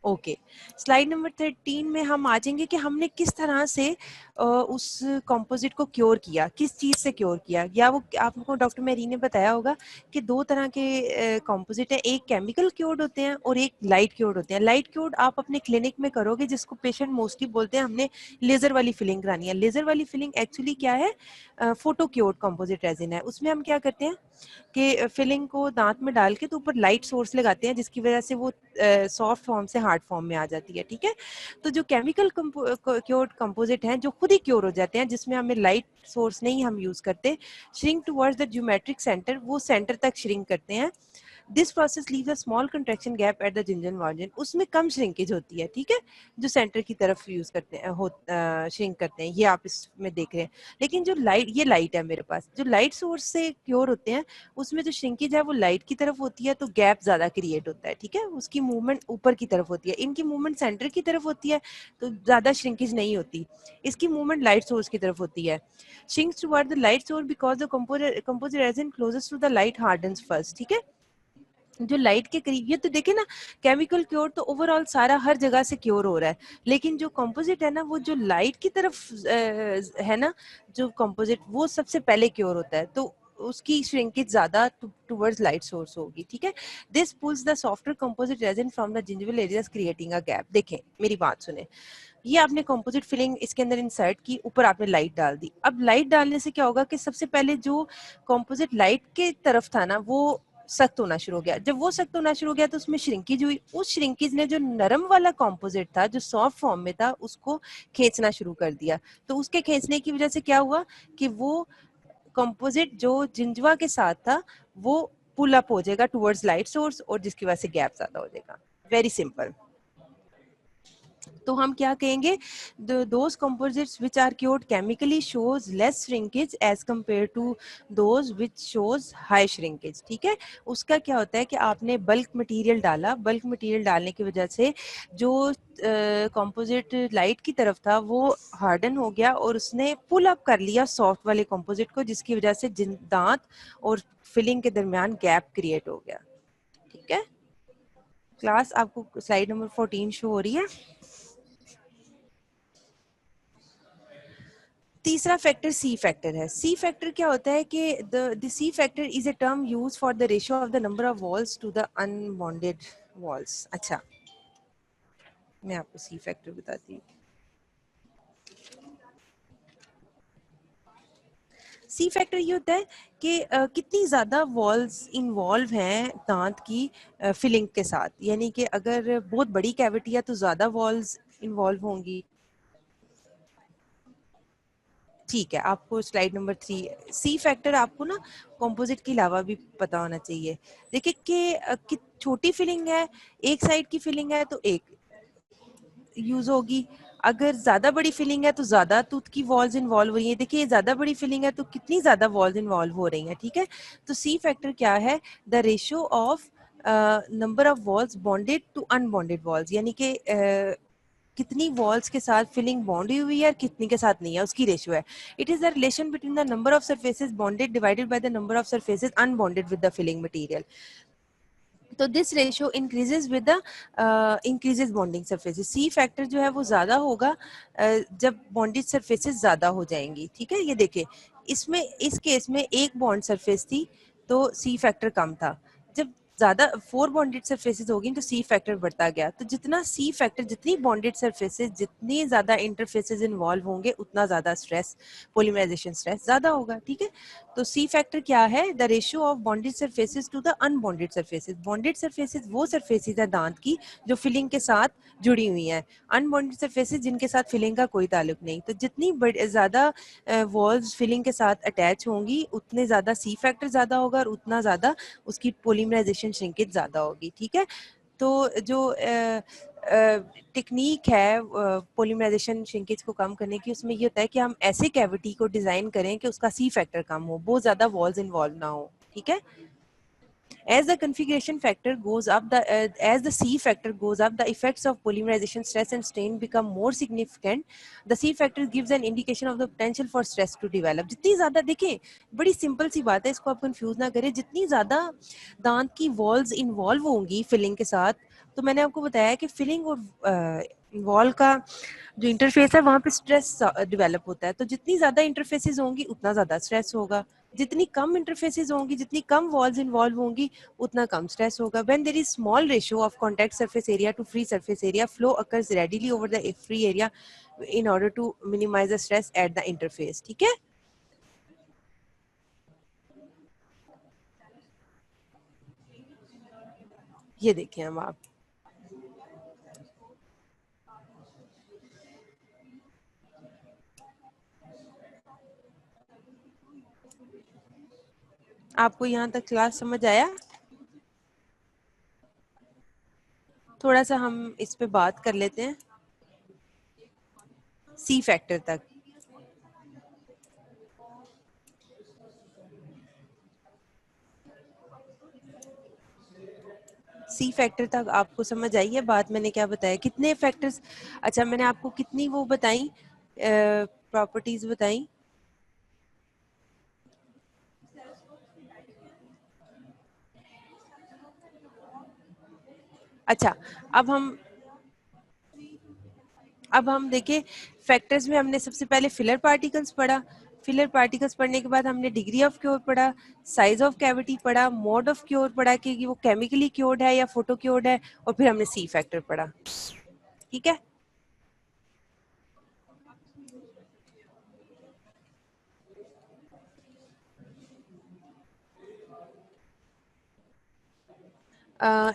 ओके। स्लाइड नंबर 13 में हम आ जाएंगे कि हमने किस तरह से उस कंपोजिट को क्योर किया, किस चीज से क्योर किया। या वो आपको डॉक्टर मेरी ने बताया होगा कि दो तरह के कंपोजिट है, एक केमिकल क्योर्ड होते हैं और एक लाइट क्योर्ड होते हैं। लाइट क्योर्ड आप अपने क्लिनिक में करोगे, जिसको पेशेंट मोस्टली बोलते हैं हमने लेजर वाली फिलिंग करानी है। लेजर वाली फिलिंग एक्चुअली क्या है, फोटो क्योर्ड कंपोजिट रेजिन है। उसमें हम क्या करते हैं कि फिलिंग को दांत में डाल के तो ऊपर लाइट सोर्स लगाते हैं, जिसकी वजह से वो सॉफ्ट फॉर्म से हार्ड फॉर्म में आ जाती है, ठीक है। तो जो केमिकल क्योर्ड कंपोजिट हैं जो खुद ही क्योर हो जाते हैं, जिसमें हमें लाइट सोर्स नहीं हम यूज करते, shrink towards the geometric centre, वो सेंटर तक श्रिंक करते हैं। This process leaves a small contraction gap at the gingival margin, उसमें कम श्रिंकेज होती है, ठीक है, जो सेंटर की तरफ यूज करते हैं श्रिंक करते हैं, ये आप इसमें देख रहे हैं। लेकिन जो लाइट, ये लाइट है मेरे पास, जो लाइट सोर्स से क्योर होते हैं उसमें जो श्रिंकेज है वो लाइट की तरफ होती है, तो गैप ज्यादा क्रिएट होता है, ठीक है। उसकी मूवमेंट ऊपर की तरफ होती है, इनकी मूवमेंट सेंटर की तरफ होती है, तो ज्यादा श्रिंकेज नहीं होती। इसकी मूवमेंट लाइट सोर्स की तरफ होती है। shrinks toward the light source because the composite resin closest to the light hardens first, ठीक है। जो लाइट के करीब, ये तो देखे ना, केमिकल क्योर तो ओवरऑल सारा हर जगह से क्योर हो रहा है, लेकिन जो कंपोजिट है ना वो जो लाइट की तरफ है ना, जो कंपोजिट वो सबसे पहले क्योर होता है, तो उसकी श्रिंकेज ज्यादा टुवर्ड्स लाइट सोर्स होगी, ठीक है। This pulls the softer composite resin from the gingival areas creating a gap. देखें मेरी बात सुने, ये आपने कंपोजिट फिलिंग इसके अंदर इंसर्ट की, ऊपर आपने लाइट डाल दी। अब लाइट डालने से क्या होगा कि सबसे पहले जो कंपोजिट लाइट के तरफ था ना वो सख्त होना शुरू हो गया। जब वो सख्त होना शुरू हो गया तो उसमें श्रिंकेज हुई। उस श्रिंकेज ने जो नरम वाला कंपोजिट था, जो सॉफ्ट फॉर्म में था, उसको खींचना शुरू कर दिया। तो उसके खींचने की वजह से क्या हुआ कि वो कंपोजिट जो जिंजवा के साथ था वो पुल अप हो जाएगा टुवर्ड्स लाइट सोर्स, और जिसकी वजह से गैप ज्यादा हो जाएगा। Very simple. तो हम क्या कहेंगे, those composites which are cured chemically shows less shrinkage as compare to those which shows high shrinkage, ठीक है। उसका क्या होता है कि आपने बल्क मटेरियल डाला, बल्क मटेरियल डालने की वजह से जो कंपोजिट लाइट की तरफ था वो हार्डन हो गया और उसने पुल अप कर लिया सॉफ्ट वाले कंपोजिट को, जिसकी वजह से दांत और फिलिंग के दरमियान गैप क्रिएट हो गया, ठीक है। क्लास आपको स्लाइड नंबर 14 शो हो रही है। तीसरा फैक्टर सी फैक्टर है। सी फैक्टर क्या होता है कि the C factor is a term use for the ratio of the number of walls to the unbonded walls. अच्छा, मैं आपको सी फैक्टर बताती हूँ। सी फैक्टर ये होता है कि कितनी ज़्यादा वॉल्स इन्वॉल्व हैं दांत की फिलिंग के साथ, यानी कि अगर बहुत बड़ी कैविटी है तो ज़्यादा वॉल्स इन्वॉल्व होंगी, ठीक है। आपको स्लाइड नंबर 3 सी फैक्टर आपको ना कंपोजिट के अलावा भी पता होना चाहिए। देखिए कि छोटी फिलिंग है, एक साइड की फिलिंग है तो एक यूज होगी। अगर ज्यादा बड़ी फिलिंग है तो ज्यादा टूथ की वॉल्स इन्वॉल्व हो रही है। देखिए ज्यादा बड़ी फिलिंग है तो कितनी ज्यादा वॉल्स इन्वॉल्व हो रही हैं, ठीक है। तो सी फैक्टर क्या है, the ratio of number of walls bonded to unbonded walls, यानी कि कितनी वॉल्स के साथ फिलिंग बॉन्डी हुई है और कितनी के साथ नहीं है, उसकी रेशियो है। It is the relation between the number of surfaces bonded divided by the number of surfaces unbonded with the filling material. तो this ratio increases with the increases bonding surfaces. C factor जो है वो ज्यादा होगा जब बॉन्डेड सरफेसेस ज्यादा हो जाएंगी, ठीक है। ये देखिए इसमें, इस केस में एक बॉन्ड सरफेस थी तो सी फैक्टर कम था। जब ज्यादा 4 बॉन्डेड सरफेसेस होगी तो सी फैक्टर बढ़ता गया, तो जितना सी फैक्टर, जितनी बॉन्डेड सरफेसेस, जितनी ज्यादा इंटरफेसेस इन्वॉल्व होंगे उतना ज्यादा स्ट्रेस, पॉलीमराइजेशन स्ट्रेस ज्यादा होगा, ठीक है। तो सी फैक्टर क्या है? The ratio of bonded surfaces to the unbonded surfaces. Bonded surfaces वो सरफेसेस है दांत की जो फिलिंग के साथ जुड़ी हुई है, अनबॉन्डेड सरफेसेस जिनके साथ फिलिंग का कोई ताल्लुक नहीं। तो जितनी ज्यादा वॉल्स फिलिंग के साथ अटैच होंगी उतने ज्यादा सी फैक्टर ज्यादा होगा और उतना ज्यादा उसकी पॉलीमराइजेशन श्रिंकेज ज्यादा होगी, ठीक है। तो जो टेक्निक है पॉलीमराइजेशन श्रिंकेज को कम करने की, उसमें ये होता है कि हम ऐसे कैविटी को डिजाइन करें कि उसका सी फैक्टर कम हो, बहुत ज्यादा वॉल्स इन्वॉल्व ना हो, ठीक है। As the configuration factor goes up, as the C factor goes up, the effects of polymerization stress and strain become more significant. The C factor gives an indication of the potential for stress to develop. जितनी ज्यादा, देखें बड़ी सिंपल सी बात है, इसको आप कंफ्यूज ना करें, जितनी ज्यादा दांत की वॉल्स इन्वॉल्व होंगी फिलिंग के साथ, तो मैंने आपको बताया कि फिलिंग और वॉल का जो इंटरफेस है वहाँ पे स्ट्रेस डेवलप होता है। तो जितनी ज्यादा इंटरफेसेस होंगी उतना ज्यादा स्ट्रेस होगा, जितनी कम इंटरफेसेस होंगी, जितनी कम वॉल्स इन्वॉल्व होंगी उतना कम स्ट्रेस होगा। When there is small ratio of contact surface area to free surface area, flow occurs readily over the free area in order to minimize the stress at the interface, ठीक है। ये देखें हम आप, आपको यहाँ तक क्लास समझ आया? थोड़ा सा हम इस पे बात कर लेते हैं सी फैक्टर तक। सी फैक्टर तक आपको समझ आई है बात? मैंने क्या बताया, कितने फैक्टर्स, अच्छा मैंने आपको कितनी वो बताई, प्रॉपर्टीज बताई। अच्छा, अब हम देखें फैक्टर्स में हमने सबसे पहले फिलर पार्टिकल्स पढ़ा, फिलर पार्टिकल्स पढ़ने के बाद हमने डिग्री ऑफ क्योर पढ़ा, साइज ऑफ कैविटी पढ़ा, मोड ऑफ क्योर पढ़ा कि वो केमिकली क्योर्ड है या फोटो क्योर्ड है, और फिर हमने सी फैक्टर पढ़ा, ठीक है।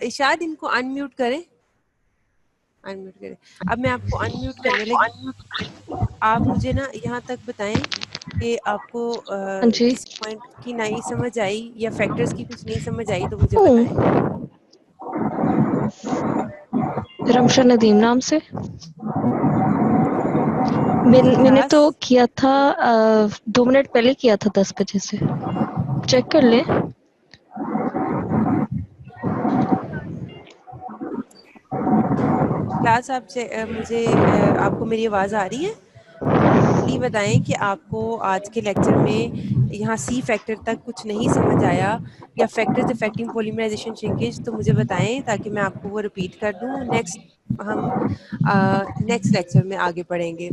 इशाद इनको अनम्यूट करें, अनम्यूट करें। अब मैं आपको अनम्यूट करने लगी, आप मुझे ना यहाँ तक बताएं कि आपको जी। किस पॉइंट की नहीं समझ आई या फैक्टर्स की कुछ नहीं समझ आई तो मुझे बताएं। रमशा नदीम नाम से। मैंने तो क्लास किया था 2 मिनट पहले किया था 10 बजे से, चेक कर ले। क्लास आपसे मुझे आपको मेरी आवाज़ आ रही है? प्लीज बताएं कि आपको आज के लेक्चर में यहाँ सी फैक्टर तक कुछ नहीं समझ आया या फैक्टर्स अफेक्टिंग पॉलीमराइजेशन श्रिंकेज, तो मुझे बताएं ताकि मैं आपको वो रिपीट कर दूं। नेक्स्ट हम नेक्स्ट लेक्चर में आगे पढ़ेंगे।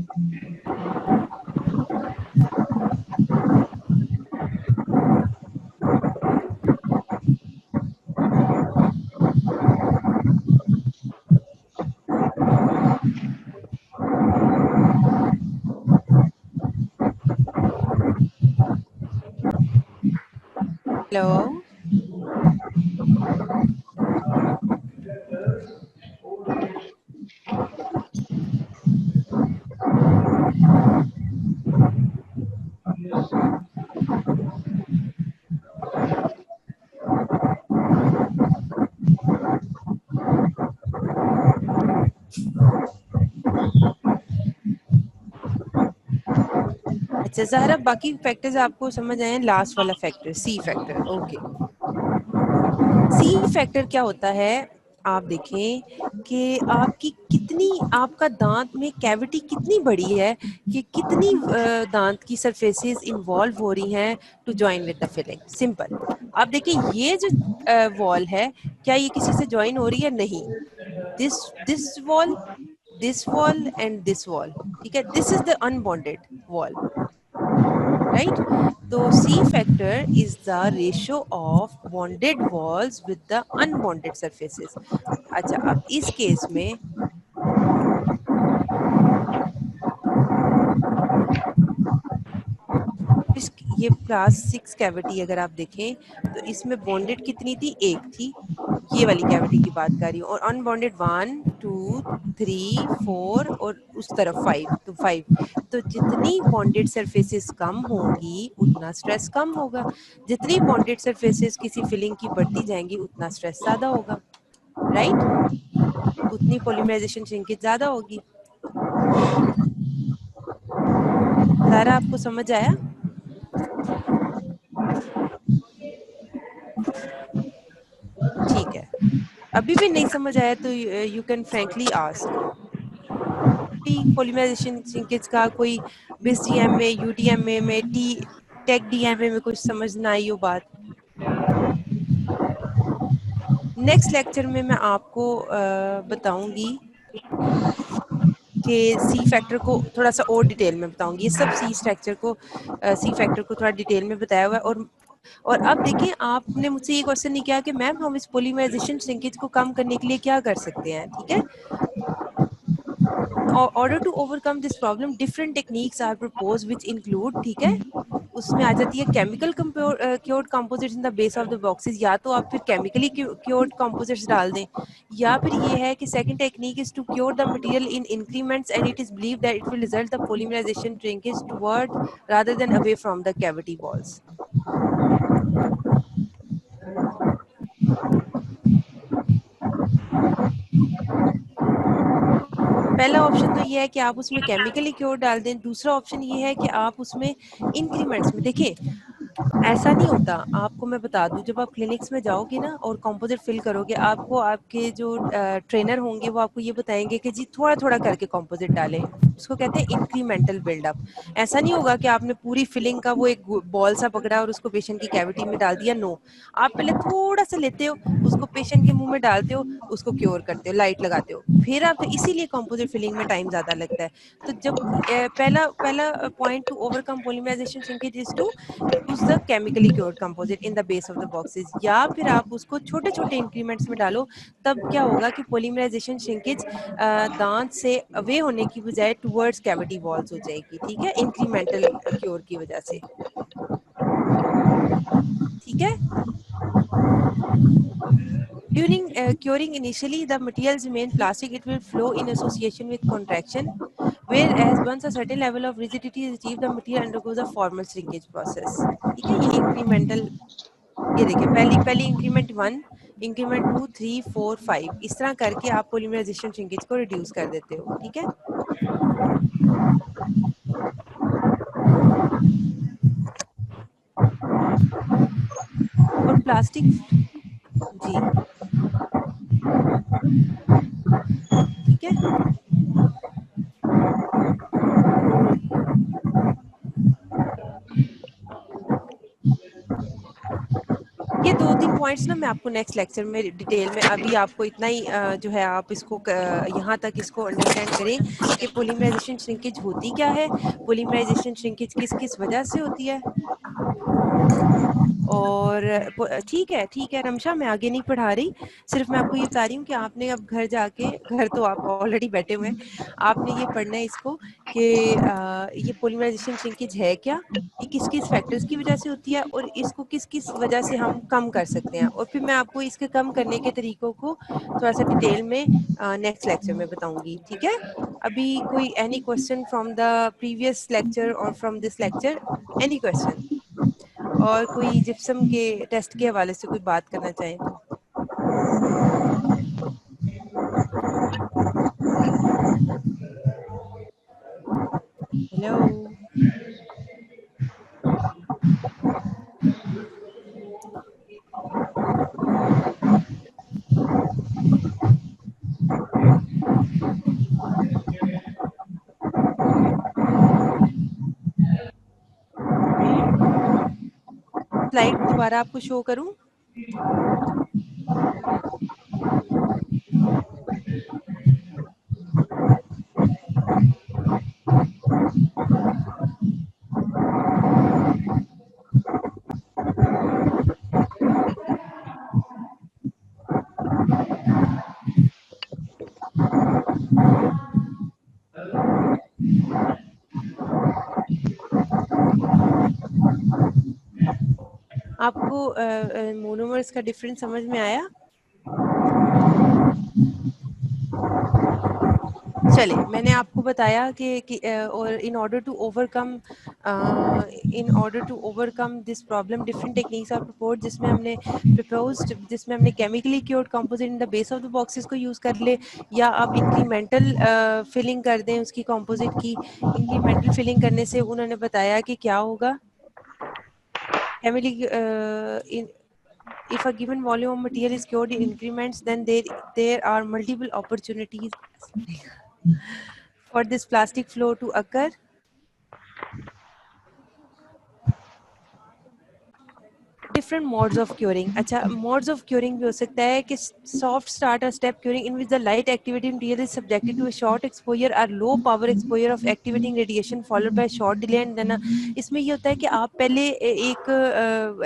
हेलो, अच्छा ज़हरा, बाकी फैक्टर्स आपको समझ आए हैं? लास्ट वाला factor C factor, okay. C factor क्या होता है, आप देखें कि आपकी कितनी, आपका दांत में कैविटी कितनी बड़ी है कि कितनी दांत की सरफेसेस इन्वॉल्व हो रही हैं to join with the filling. Simple, आप देखिए ये जो वॉल है, क्या ये किसी से ज्वाइन हो रही है? नहीं। This wall and this wall, ठीक है, this is the unbonded wall. Right. तो C factor is the ratio of bonded walls with the unbonded surfaces. अच्छा, अब इस केस में ये क्लास 6 कैविटी अगर आप देखें तो इसमें बॉन्डेड कितनी थी, एक थी, ये वाली कैविटी की बात कर रही हूँ, और अनबॉन्डेड 1 2 3 4 और उस तरफ 5, तो 5। तो जितनी बॉन्डेड सरफेसेस कम होंगी उतना स्ट्रेस कम होगा, जितनी बॉन्डेड सरफेसेस किसी फिलिंग की बढ़ती जाएंगी उतना स्ट्रेस ज्यादा होगा, राइट। उतनी पॉलीमराइजेशन श्रिंकेज ज्यादा होगी। सारा आपको समझ आया? ठीक है, अभी भी नहीं समझ आया तो you can frankly ask. Polymerization shrinkage का कोई बिस डीएमए, यूडीएमए में, टी टेक डीएमए में कुछ समझ ना आई हो बात। नेक्स्ट लेक्चर में मैं आपको बताऊंगी कि सी फैक्टर को थोड़ा सा और डिटेल में बताऊंगी। ये सब सी स्ट्रक्चर को, सी फैक्टर को थोड़ा डिटेल में बताया हुआ है। और अब देखें, आपने मुझसे ये क्वेश्चन नहीं किया कि मैम हम इस पॉलीमराइजेशन श्रिंकेज को कम करने के लिए क्या कर सकते हैं, ठीक है। order to overcome this problem different techniques are proposed which include, ठीक है, उसमें आ जाती है chemical cured composites in the base of the boxes, या तो आप फिर केमिकली क्योर्ड कंपोजिट्स डाल दें, या फिर ये है कि second technique is to cure the material in increments and it is believed that it will result the polymerization shrinkage toward rather than away from the cavity walls. पहला ऑप्शन तो ये है कि आप उसमें केमिकली क्योर डाल दें, दूसरा ऑप्शन ये है कि आप उसमें इंक्रीमेंट्स में देखें। ऐसा नहीं होता, आपको मैं बता दूं, जब आप क्लिनिक्स में जाओगे ना और कंपोजिट फिल करोगे, आपको आपके जो ट्रेनर होंगे वो आपको ये बताएंगे कि जी थोड़ा थोड़ा करके कंपोजिट डालें, उसको कहते हैं इंक्रीमेंटल बिल्डअप। ऐसा नहीं होगा कि आपने पूरी फिलिंग का वो एक बॉल सा पकड़ा और उसको पेशेंट की कैविटी में डाल दिया, नो। आप पहले थोड़ा सा लेते हो, उसको पेशेंट के मुंह में डालते हो, उसको क्योर करते हो, लाइट लगाते हो, फिर आप, तो इसीलिए कंपोजिट फिलिंग में टाइम ज्यादा लगता है। तो जब पहला पहला point to overcome polymerization shrinkage is to use the chemically cured composite in the base of the boxes, या फिर आप उसको छोटे छोटे इंक्रीमेंट्स में डालो। तब क्या होगा कि पॉलीमराइजेशन श्रिंकेज दांत से अवे होने की बजाय टुवर्ड्स कैविटी वॉल्स हो जाएगी, ठीक है, इंक्रीमेंटल क्योर की वजह से, ठीक है। During curing initially, the materials remain plastic. It will flow in association with contraction, whereas once a certain level of rigidity is achieved, the material undergoes a formal shrinkage process. ठीक है, ये इंक्रीमेंटल, ये देखिए, पहली पहली इंक्रीमेंट 1, इंक्रीमेंट 2 3 4 5, इस तरह करके आप पॉलीमराइजेशन श्रिंकेज को रिड्यूस कर देते हो, ठीक है। और प्लास्टिक, जी ठीक है। ये 2-3 पॉइंट्स ना मैं आपको नेक्स्ट लेक्चर में डिटेल में, अभी आपको इतना ही जो है आप इसको यहाँ तक इसको अंडरस्टैंड करें कि पॉलीमराइजेशन श्रिंकेज होती क्या है, पॉलीमराइजेशन श्रिंकेज किस किस वजह से होती है। और ठीक है रमशा, मैं आगे नहीं पढ़ा रही, सिर्फ मैं आपको ये बता रही हूँ कि आपने अब घर जाके, घर तो आप ऑलरेडी बैठे हुए हैं, आपने ये पढ़ना है इसको कि ये पॉलीमराइजेशन श्रिंकेज है क्या, ये किस किस फैक्टर्स की वजह से होती है, और इसको किस किस वजह से हम कम कर सकते हैं, और फिर मैं आपको इसके कम करने के तरीकों को थोड़ा सा डिटेल में नेक्स्ट लेक्चर में बताऊंगी, ठीक है। अभी कोई any question from the previous lecture और from this lecture, any question, और कोई जिप्सम के टेस्ट के हवाले से कोई बात करना चाहें तो। हेलो, स्लाइड दोबारा आपको शो करूं? आपको मोनोमर्स का डिफरेंस समझ में आया? चले, मैंने आपको बताया कि और in order to overcome this problem different techniques are proposed, जिसमें हमने chemically cured composite in the base of the boxes को यूज कर ले, या आप इंक्रीमेंटल फिलिंग कर दें उसकी कंपोजिट की। इंक्रीमेंटल फिलिंग करने से उन्होंने बताया कि क्या होगा, if a given volume of material is cured in increments, then there are multiple opportunities for this plastic flow to occur. Different modes of curing. अच्छा, modes of curing भी हो सकता है कि soft start or step curing in which the light activating material is subjected to a short exposure or low power exposure of activating radiation followed by a short delay and then इसमें ये होता है कि आप पहले एक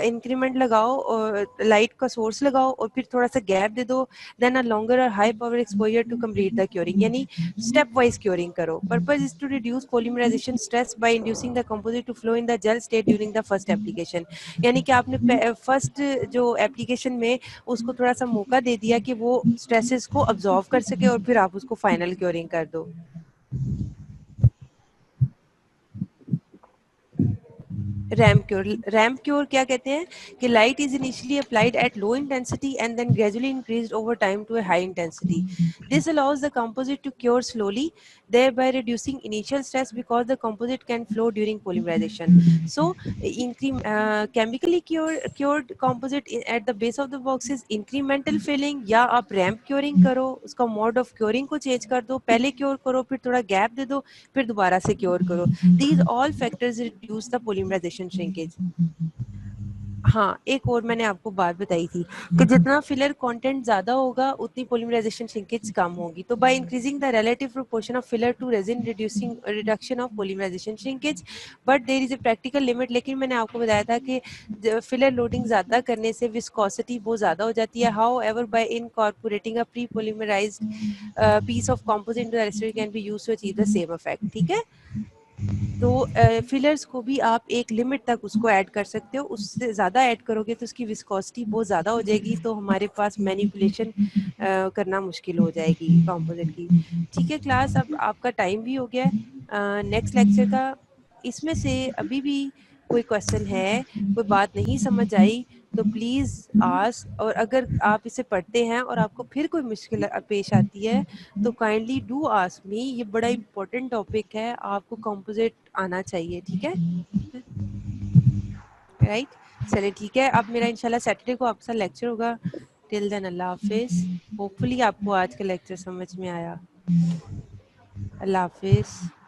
इंक्रीमेंट लगाओ और लाइट का सोर्स लगाओ और फिर थोड़ा सा गैप दे दो, देन अ लॉन्गर और high power exposure to complete the curing, यानी स्टेप वाइज क्योरिंग करो. Purpose is to reduce polymerization stress by inducing the composite to flow in the gel state during the first application. यानी कि आपने फर्स्ट जो एप्लीकेशन में उसको थोड़ा सा मौका दे दिया कि वो स्ट्रेसेस को अब्जॉर्व कर सके और फिर आप उसको फाइनल क्योरिंग कर दो. रैम्प क्योर क्या कहते हैं कि light is initially applied at low intensity and then gradually increased over time to a high intensity. This allows the composite to cure slowly, thereby reducing initial stress because the composite can flow during polymerization. So chemically cured composite at the base of the box is incremental filling, या आप रैम्प क्योरिंग करो, उसका मोड ऑफ क्योरिंग को चेंज कर दो, पहले क्योर करो फिर थोड़ा गैप दे दो फिर दोबारा से क्योर करो. These all factors reduce the polymerization shrinkage. हाँ, एक और मैंने आपको बात बताई थी कि जितना फिलर कंटेंट ज्यादा होगा उतनी पोलिमराइजेशन श्रिंकेज कम होगी. तो by increasing the relative proportion of filler to resin reduction of polymerization shrinkage, but there is a practical limit. लेकिन मैंने आपको बताया था कि फिलर लोडिंग ज्यादा करने से विस्कोसिटी बहुत ज्यादा हो जाती है. However by incorporating a pre polymerized piece of composite into the residue can be used to achieve the same effect. ठीक है, तो फिलर्स को भी आप एक लिमिट तक उसको ऐड कर सकते हो, उससे ज़्यादा ऐड करोगे तो उसकी विस्कोसिटी बहुत ज़्यादा हो जाएगी, तो हमारे पास मैनिपुलेशन करना मुश्किल हो जाएगी कंपोजिट की. ठीक है क्लास, अब आपका टाइम भी हो गया है नेक्स्ट लेक्चर का. इसमें से अभी भी कोई क्वेश्चन है, कोई बात नहीं समझ आई तो प्लीज़ आस्क, और अगर आप इसे पढ़ते हैं और आपको फिर कोई मुश्किल पेश आती है तो काइंडली डू आस्क मी. ये बड़ा इम्पोर्टेंट टॉपिक है, आपको कंपोजिट आना चाहिए. ठीक है, राइट? चलिए ठीक है, अब मेरा इंशाल्लाह सैटरडे को आपका लेक्चर होगा. टिल देन अल्लाह हाफिज़. होपफुली आपको आज का लेक्चर समझ में आया. अल्लाह हाफिज़.